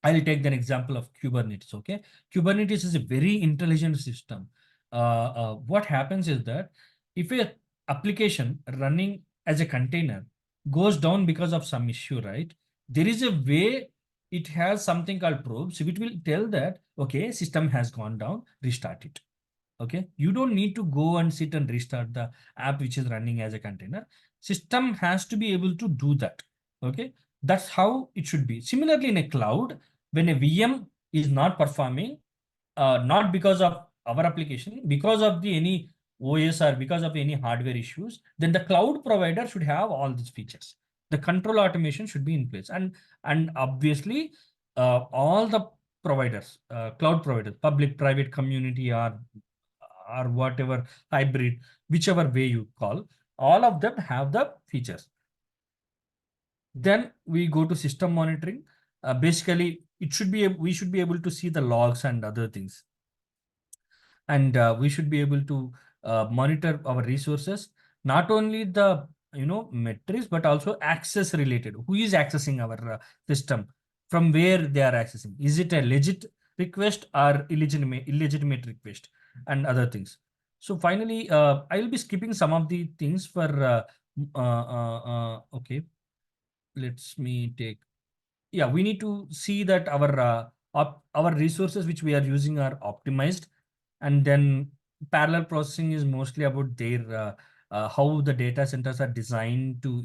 I'll take an example of Kubernetes. Okay, Kubernetes is a very intelligent system. What happens is that if a application running as a container goes down because of some issue, right? There is a way. It has something called probes. So it will tell that, okay, system has gone down, restart it. Okay, you don't need to go and sit and restart the app which is running as a container. System has to be able to do that. Okay, that's how it should be. Similarly, in a cloud, when a VM is not performing, not because of our application, because of the any OS or because of any hardware issues, then the cloud provider should have all these features. The control automation should be in place, and obviously, all the providers, cloud providers, public, private, community, or whatever hybrid, whichever way you call, all of them have the features. Then we go to system monitoring. Basically, we should be able to see the logs and other things, and we should be able to monitor our resources, not only the metrics, but also access related. Who is accessing our system? From where they are accessing? Is it a legit request or illegitimate request, and other things? So finally, I will be skipping some of the things for okay. Let me take. Yeah, we need to see that our resources which we are using are optimized. And then parallel processing is mostly about their how the data centers are designed to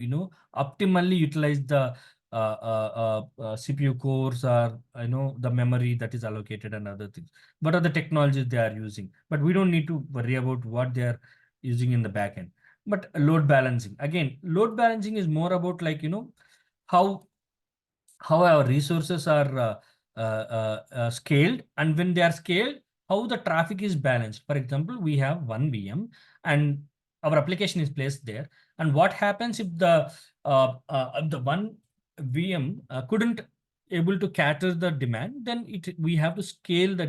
optimally utilize the CPU cores, or the memory that is allocated, and other things. What are the technologies they are using? But we don't need to worry about what they are using in the back end. But load balancing, again, load balancing is more about, like, how our resources are scaled, and when they are scaled, how the traffic is balanced. For example, we have one VM, and our application is placed there. And what happens if the one VM couldn't able to cater the demand? Then we have to scale the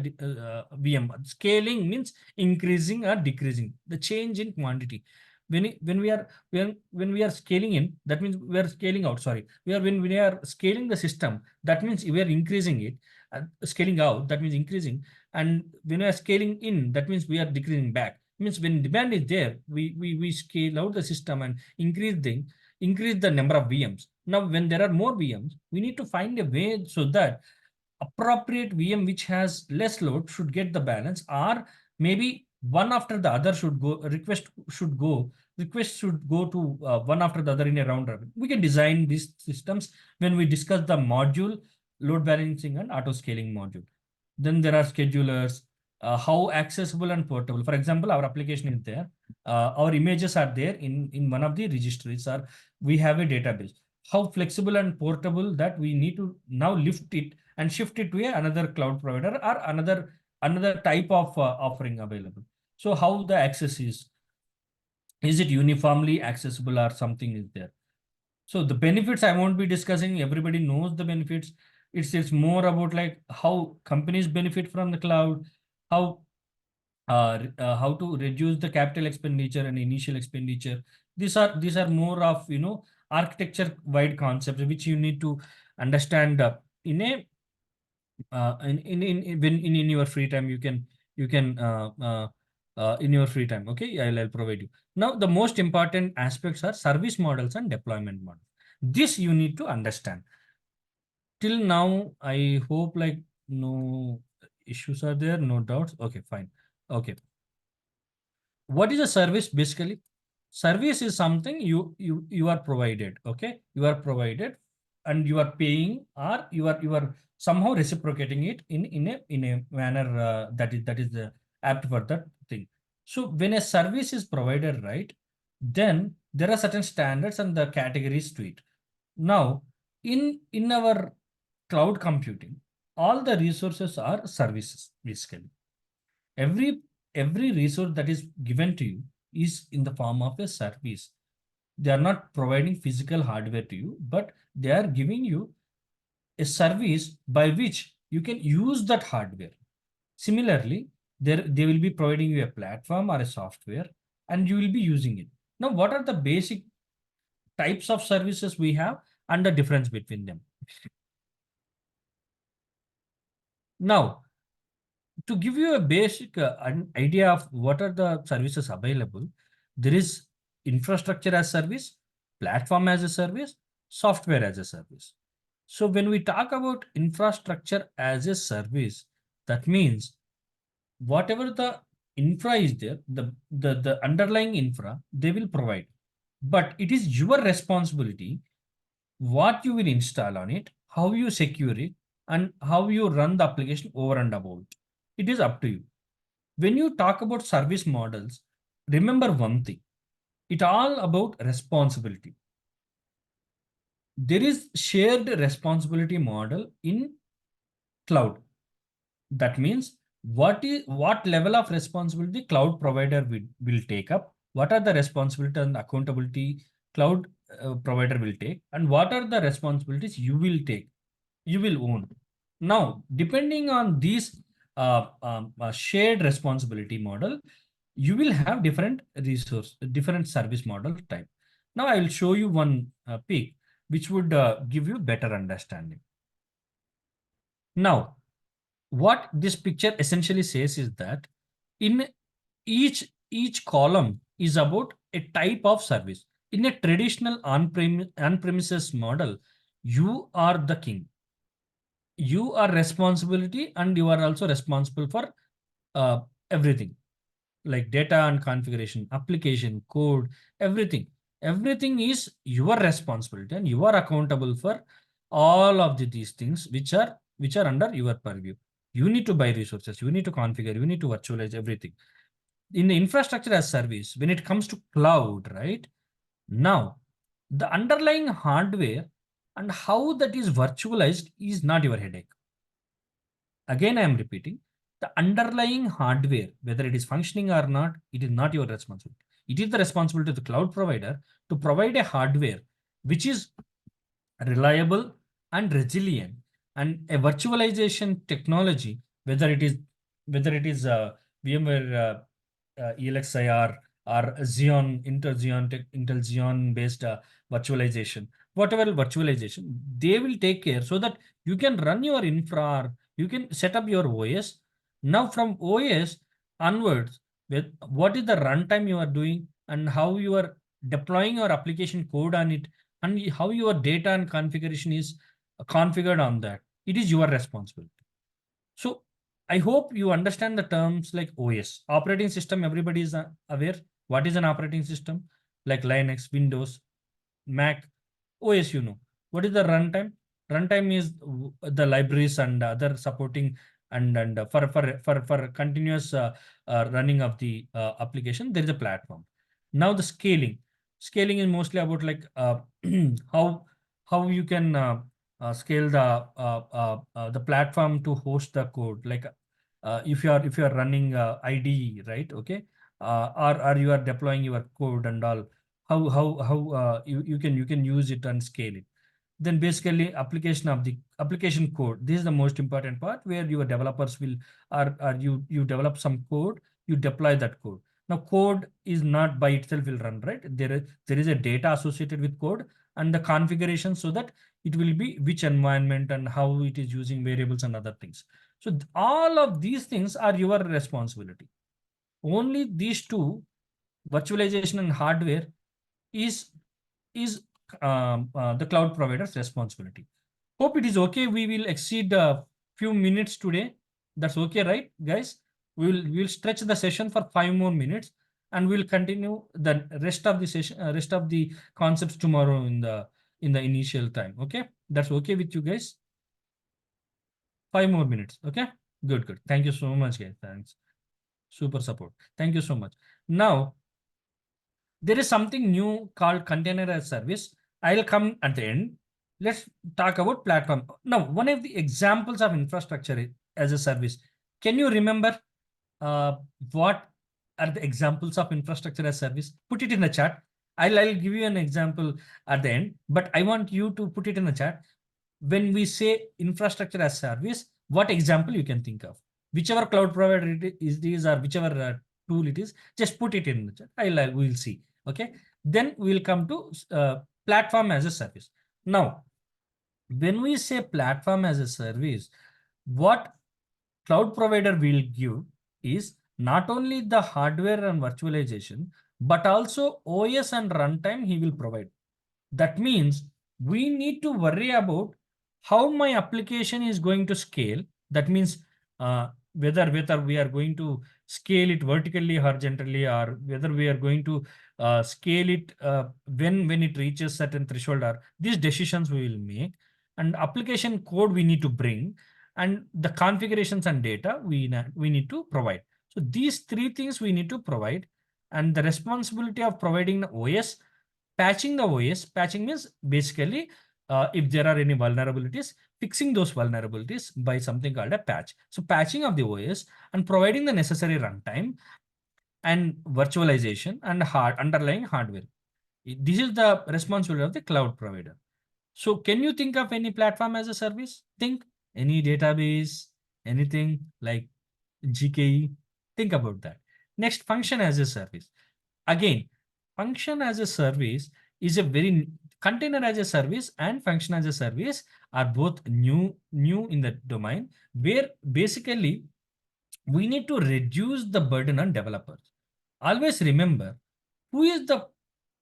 VM. Scaling means increasing or decreasing the change in quantity. When we are scaling in, that means we are scaling out. Sorry, when we are scaling the system, that means we are increasing it. Scaling out, that means increasing. And when we are scaling in, that means we are decreasing back. Means when demand is there, we scale out the system and increase the number of VMs. Now, when there are more VMs, we need to find a way so that appropriate VM which has less load should get the balance, or maybe one after the other should go, request should go to one after the other in a round robin. We can design these systems when we discuss the module load balancing and auto scaling module. Then there are schedulers, how accessible and portable. For example, our application is there. Our images are there in one of the registries, or we have a database. How flexible and portable that we need to now lift it and shift it to another cloud provider or another type of offering available. So how the access is it uniformly accessible or something is there? So the benefits I won't be discussing. Everybody knows the benefits. It's more about like how companies benefit from the cloud, how how to reduce the capital expenditure and initial expenditure. These are more of architecture wide concepts which you need to understand in a in your free time. You can in your free time. Okay, I'll provide you. Now the most important aspects are service models and deployment model. This you need to understand. Till now, I hope like no issues are there, no doubts. Okay, fine. Okay. What is a service basically? Service is something you are provided. Okay, you are provided and you are paying, or you are somehow reciprocating it in a manner that is apt for that thing. So when a service is provided, right, then there are certain standards and the categories to it. Now, in our cloud computing, all the resources are services basically. Every resource that is given to you is in the form of a service. They are not providing physical hardware to you, but they are giving you a service by which you can use that hardware. Similarly, they will be providing you a platform or a software, and you will be using it. Now, what are the basic types of services we have and the difference between them? Now, to give you a basic idea of what are the services available, there is infrastructure as service, platform as a service, software as a service. So when we talk about infrastructure as a service, that means whatever the infra is there, the underlying infra, they will provide. But it is your responsibility what you will install on it, how you secure it, and how you run the application over and above it. It is up to you. When you talk about service models, remember one thing. It's all about responsibility. There is shared responsibility model in cloud. That means what level of responsibility cloud provider will take up, what are the responsibility and accountability cloud provider will take, and what are the responsibilities you will take, you will own. Now, depending on these shared responsibility model, you will have different service model type. Now, I will show you one peak, which would give you better understanding. Now, what this picture essentially says is that in each column is about a type of service. In a traditional on-premises model, you are the king. You are responsibility, and you are also responsible for everything like data and configuration, application, code, everything. Everything is your responsibility, and you are accountable for all of these things which are under your purview. You need to buy resources, you need to configure, you need to virtualize everything. In the infrastructure as service, when it comes to cloud, right? Now, the underlying hardware and how that is virtualized is not your headache. Again, I am repeating, the underlying hardware, whether it is functioning or not, it is not your responsibility. It is the responsibility of the cloud provider to provide a hardware which is reliable and resilient, and a virtualization technology, whether it is VMware ELXI or Xeon, Intel Xeon based virtualization, whatever virtualization, they will take care so that you can run your infra, you can set up your OS. Now from OS onwards, with what is the runtime you are doing and how you are deploying your application code on it, and how your data and configuration is configured on that. It is your responsibility. So I hope you understand the terms like OS, operating system. Everybody is aware what is an operating system, like Linux, Windows, Mac. OS, you know. What is the runtime? Runtime is the libraries and other supporting and for continuous running of the application. There is a platform. Now the scaling. Scaling is mostly about like how you can scale the platform to host the code. Like if you are running IDE, right? Okay, or you are deploying your code and all, how you can use it and scale it. Then basically application of the application code, this is the most important part, where your developers will, or you develop some code, you deploy that code. Now code is not by itself will run, right? There is a data associated with code and the configuration, so that it will be which environment and how it is using variables and other things. So all of these things are your responsibility. Only these two, virtualization and hardware, is is the cloud provider's responsibility. Hope it is okay. We will exceed a few minutes today. That's okay, right, guys? We will stretch the session for 5 more minutes, and we'll continue the rest of the session, rest of the concepts tomorrow in the initial time. Okay, that's okay with you guys? 5 more minutes. Okay, good, good. Thank you so much, guys. Thanks. Super support. Thank you so much. Now, there is something new called container as service. I'll come at the end. Let's talk about platform. Now, one of the examples of infrastructure as a service. Can you remember uh, what are the examples of infrastructure as service? Put it in the chat. I'll give you an example at the end, but I want you to put it in the chat. When we say infrastructure as service, what example you can think of? Whichever cloud provider it is or whichever tool it is, just put it in the chat. We'll see. Okay. Then we'll come to platform as a service. Now, when we say platform as a service, what cloud provider will give is not only the hardware and virtualization, but also OS and runtime he will provide. That means we need to worry about how my application is going to scale. That means whether we are going to scale it vertically, horizontally, or whether we are going to scale it when it reaches certain threshold, or these decisions we will make. And application code we need to bring, and the configurations and data we need to provide. So these three things we need to provide, and the responsibility of providing the OS. Patching the OS, patching means basically if there are any vulnerabilities, fixing those vulnerabilities by something called a patch. So patching of the OS and providing the necessary runtime and virtualization and underlying hardware. This is the responsibility of the cloud provider. So can you think of any platform as a service? Think any database, anything like GKE. Think about that. Next, function as a service. Again, function as a service is a very container as a service and function as a service are both new in the domain, where basically we need to reduce the burden on developers. Always remember who is the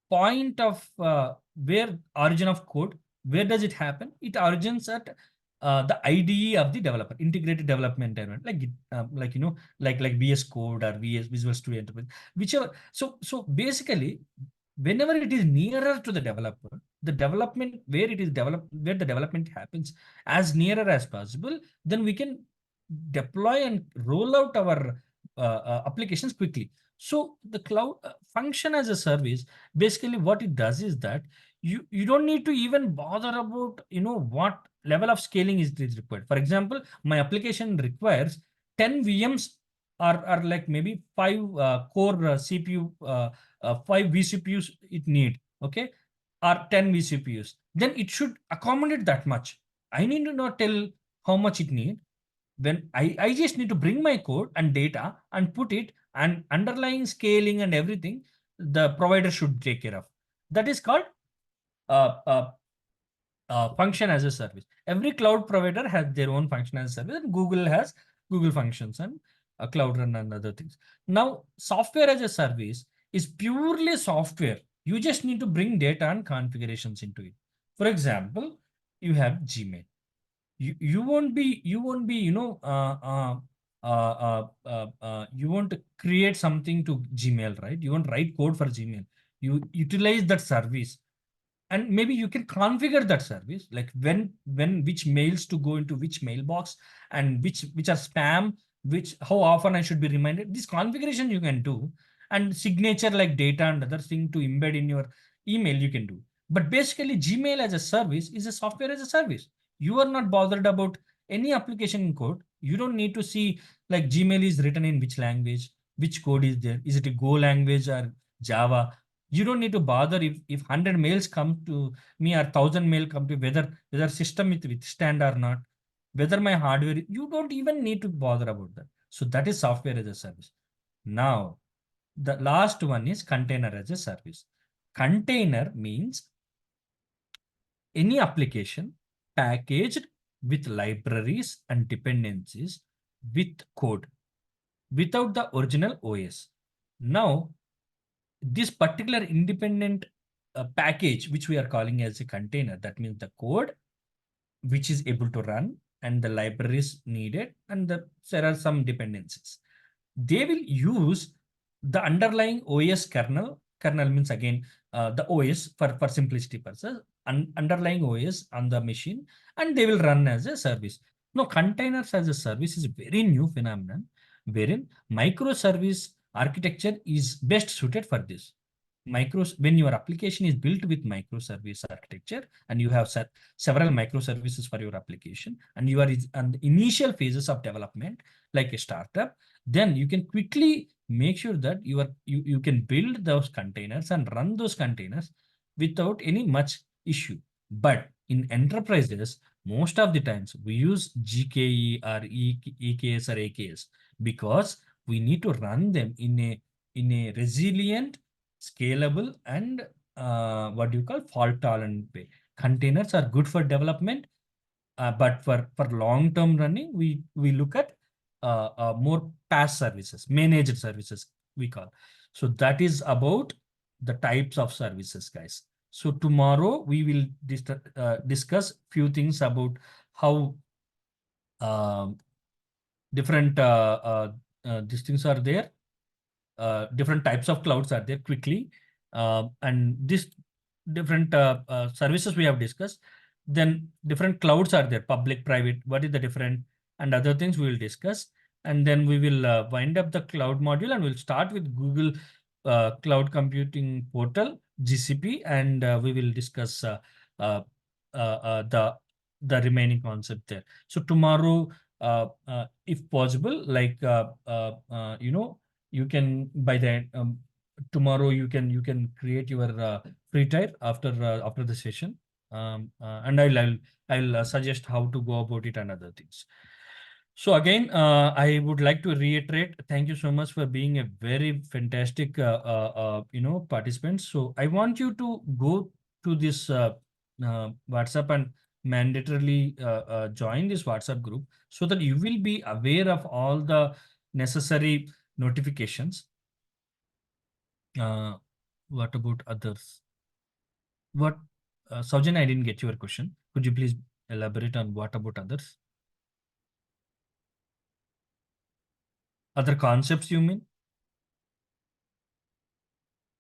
point of where origin of code, where does it happen? It origins at the IDE of the developer, integrated development environment, like like VS Code or Visual Studio Enterprise, whichever. So basically, whenever it is nearer to the developer, the development where it is developed, where the development happens as nearer as possible, then we can deploy and roll out our applications quickly. So the cloud function as a service, basically what it does is that you don't need to even bother about what level of scaling is required. For example, my application requires 10 VMs, or like maybe 5 core CPU, 5 vCPUs it need, okay, or 10 vCPUs. Then it should accommodate that much. I need to not tell how much it need. When I just need to bring my code and data and put it, and underlying scaling and everything, the provider should take care of. That is called uh, uh, function as a service. Every cloud provider has their own function as a service, and Google has Google Functions, and Cloud Run and other things. Now, software as a service is purely software. You just need to bring data and configurations into it. For example, you have Gmail. You won't be you won't create something to Gmail, right? You won't write code for Gmail. You utilize that service, and maybe you can configure that service, like when which mails to go into which mailbox, and which are spam, which how often I should be reminded. This configuration you can do, and signature like data and other thing to embed in your email you can do. But basically, Gmail as a service is a software as a service. You are not bothered about any application in code. You don't need to see like Gmail is written in which language, which code is there. Is it a Go language or Java? You don't need to bother if 100 mails come to me or 1,000 mail come to whether system it withstand or not, whether my hardware. You don't even need to bother about that. So that is software as a service. Now, the last one is container as a service. Container means any application packaged with libraries and dependencies with code without the original OS. Now, this particular independent package, which we are calling as a container, that means the code which is able to run and the libraries needed, and there are some dependencies. They will use the underlying OS kernel. Kernel means again the OS for simplicity purposes, underlying OS on the machine, and they will run as a service. Now, containers as a service is a very new phenomenon, wherein microservice architecture is best suited for this. When your application is built with microservice architecture and you have set several microservices for your application, and you are in the initial phases of development like a startup, then you can quickly make sure that you can build those containers and run those containers without any much issue. But in enterprises, most of the times we use GKE or EKS or AKS because we need to run them in a resilient, scalable, and what do you call fault tolerant way. Containers are good for development, but for long-term running, we look at more PaaS services, managed services we call. So that is about the types of services, guys. So tomorrow we will discuss few things about how different these things are there. Different types of clouds are there quickly, and this different services we have discussed. Then different clouds are there, public, private, what is the different, and other things we will discuss. And then we will wind up the cloud module, and we'll start with Google Cloud Computing Portal, GCP, and we will discuss uh, the remaining concept there. So tomorrow, if possible, like you can by the tomorrow you can create your free time after the session, and I'll suggest how to go about it and other things. So again, I would like to reiterate, thank you so much for being a very fantastic participant. So I want you to go to this WhatsApp and mandatorily join this WhatsApp group so that you will be aware of all the necessary notifications. What about others? What, Saujan, I didn't get your question. Could you please elaborate on what about others? Other concepts you mean?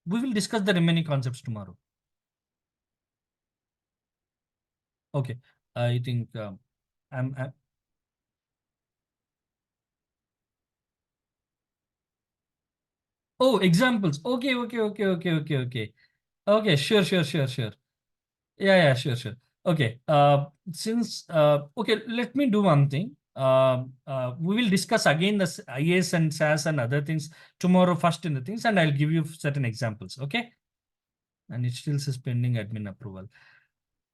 We will discuss the remaining concepts tomorrow. Okay, I think I'm oh, examples. Okay. Okay, sure. Yeah, sure. Okay. Since okay, let me do one thing. We will discuss again the IAS and SAS and other things tomorrow first in the things, and I'll give you certain examples. Okay. And it still says pending admin approval.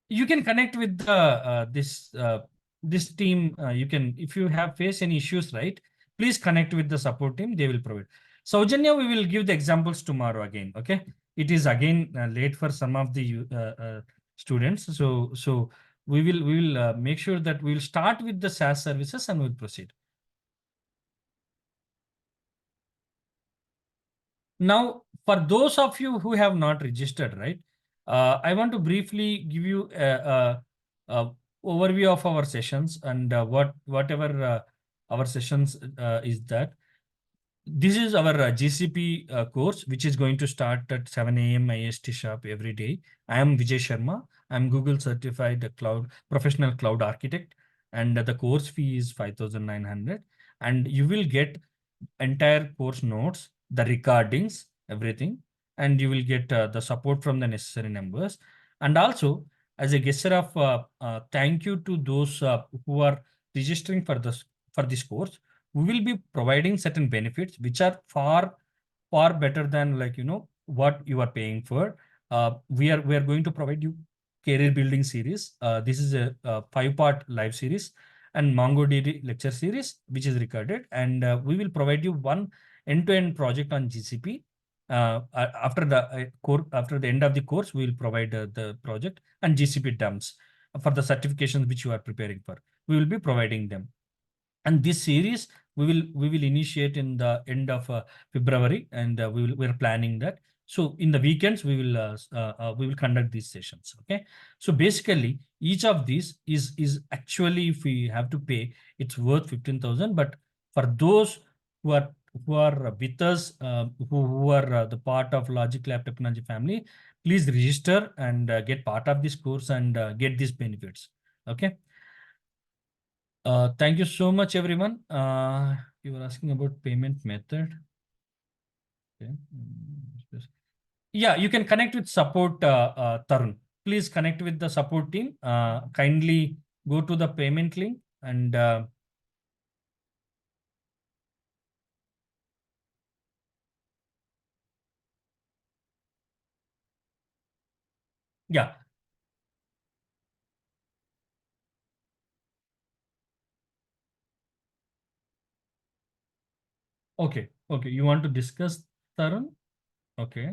You can connect with the this team. You can, if you have faced any issues, right? Please connect with the support team. They will provide. Saujanya, we will give the examples tomorrow again. Okay. It is again late for some of the students. So we will make sure that we will start with the SaaS services and we'll proceed. Now, for those of you who have not registered, right, I want to briefly give you a overview of our sessions and whatever our sessions is that. This is our GCP course, which is going to start at 7 a.m. IST sharp every day. I am Vijay Sharma. I'm Google certified cloud professional cloud architect, and the course fee is 5,900. And you will get entire course notes, the recordings, everything, and you will get the support from the necessary numbers. And also, as a gesture of thank you to those who are registering for this course, we will be providing certain benefits which are far better than, like, what you are paying for. We are going to provide you career building series. This is a 5-part live series and MongoDB lecture series, which is recorded. And we will provide you one end-to-end project on GCP. After the end of the course, we will provide the project and GCP dumps for the certifications which you are preparing for. We will be providing them. And this series we will initiate in the end of February, and we're planning that. So in the weekends we will conduct these sessions. Okay. So basically each of these is actually, if we have to pay, it's worth 15,000. But for those who are with us, who are the part of Logic Lab Technology family, please register and get part of this course and get these benefits. Okay. Thank you so much, everyone. You were asking about payment method. Okay. Yeah, you can connect with support, Tarun. Please connect with the support team. Kindly go to the payment link and yeah. Okay. Okay. You want to discuss, Tarun? Okay.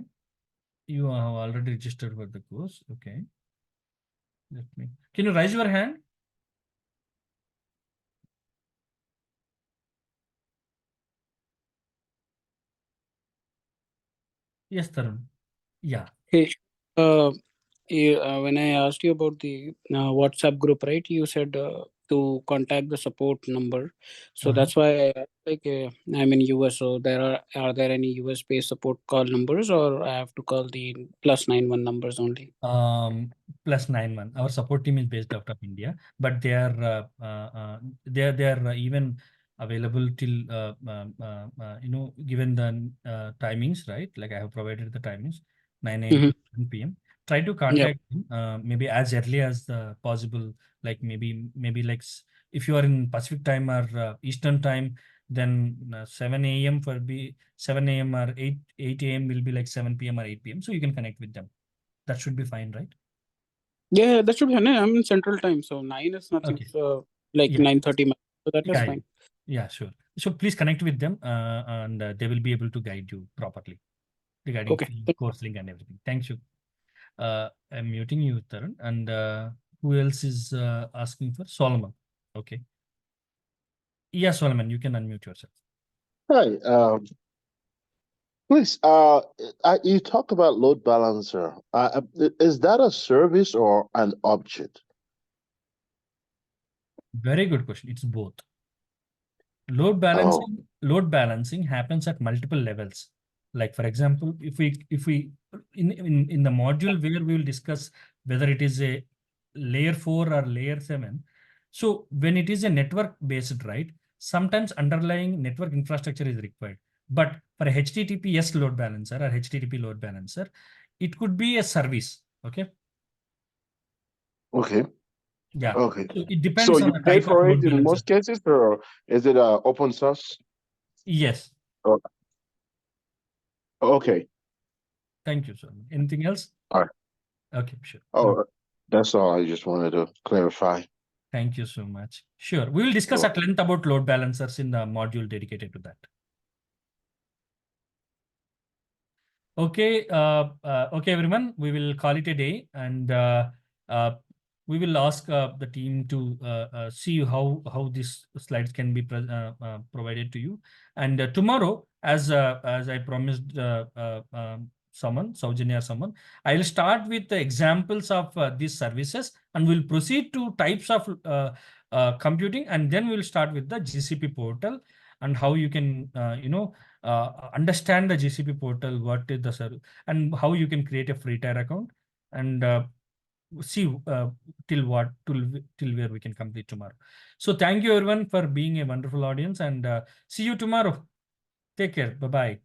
You have already registered for the course. Okay. Let me. Can you raise your hand? Yes, Tarun. Yeah. Hey, when I asked you about the WhatsApp group, right? You said to contact the support number, so that's why I asked, like I'm in US. So are there any US based support call numbers, or I have to call the +91 numbers only? +91. Our support team is based out of India, but they are even available till given the timings, right? Like I have provided the timings, 9 a.m. to 7 p.m. Try to Yeah. contact them, maybe as early as possible. Like maybe like if you are in Pacific time or Eastern time, then 7 a.m. 7 a.m. or 8 a.m. will be like 7 p.m. or 8 p.m. So you can connect with them. That should be fine, right? Yeah, that should be fine. I'm in Central Time, so 9 is nothing. Okay. So like Yeah. 9:30, so that is Yeah. fine. Yeah, sure. So please connect with them, and they will be able to guide you properly regarding Okay. course link and everything. Thank you. I'm muting you, Tarun. And who else is asking for? Solomon. Okay. Yeah, Solomon, you can unmute yourself. Hi, please, you talk about load balancer. Is that a service or an object? Very good question. It's both. Oh, Load balancing happens at multiple levels. Like for example, if we in the module where we will discuss whether it is a layer 4 or layer 7. So when it is a network based, right, sometimes underlying network infrastructure is required. But for a HTTPS load balancer or HTTP load balancer, it could be a service. Okay. okay. Yeah. Okay. So it depends So on you the pay type of for load it in balancer. most cases, or is it open source? Yes. Oh, okay. Thank you, sir. Anything else? All right. Okay, sure. Oh, that's all. I just wanted to clarify. Thank you so much. Sure. We will discuss You're at length about load balancers in the module dedicated to that. Okay, okay, everyone. We will call it a day. And we will ask the team to see how these slides can be provided to you. And tomorrow, as I promised someone, Saujanya or someone, I will start with the examples of these services, and we'll proceed to types of computing, and then we'll start with the GCP portal and how you can understand the GCP portal, what is the service, and how you can create a free tier account, and see till where we can complete tomorrow. So thank you everyone for being a wonderful audience, and see you tomorrow. Take care. Bye bye.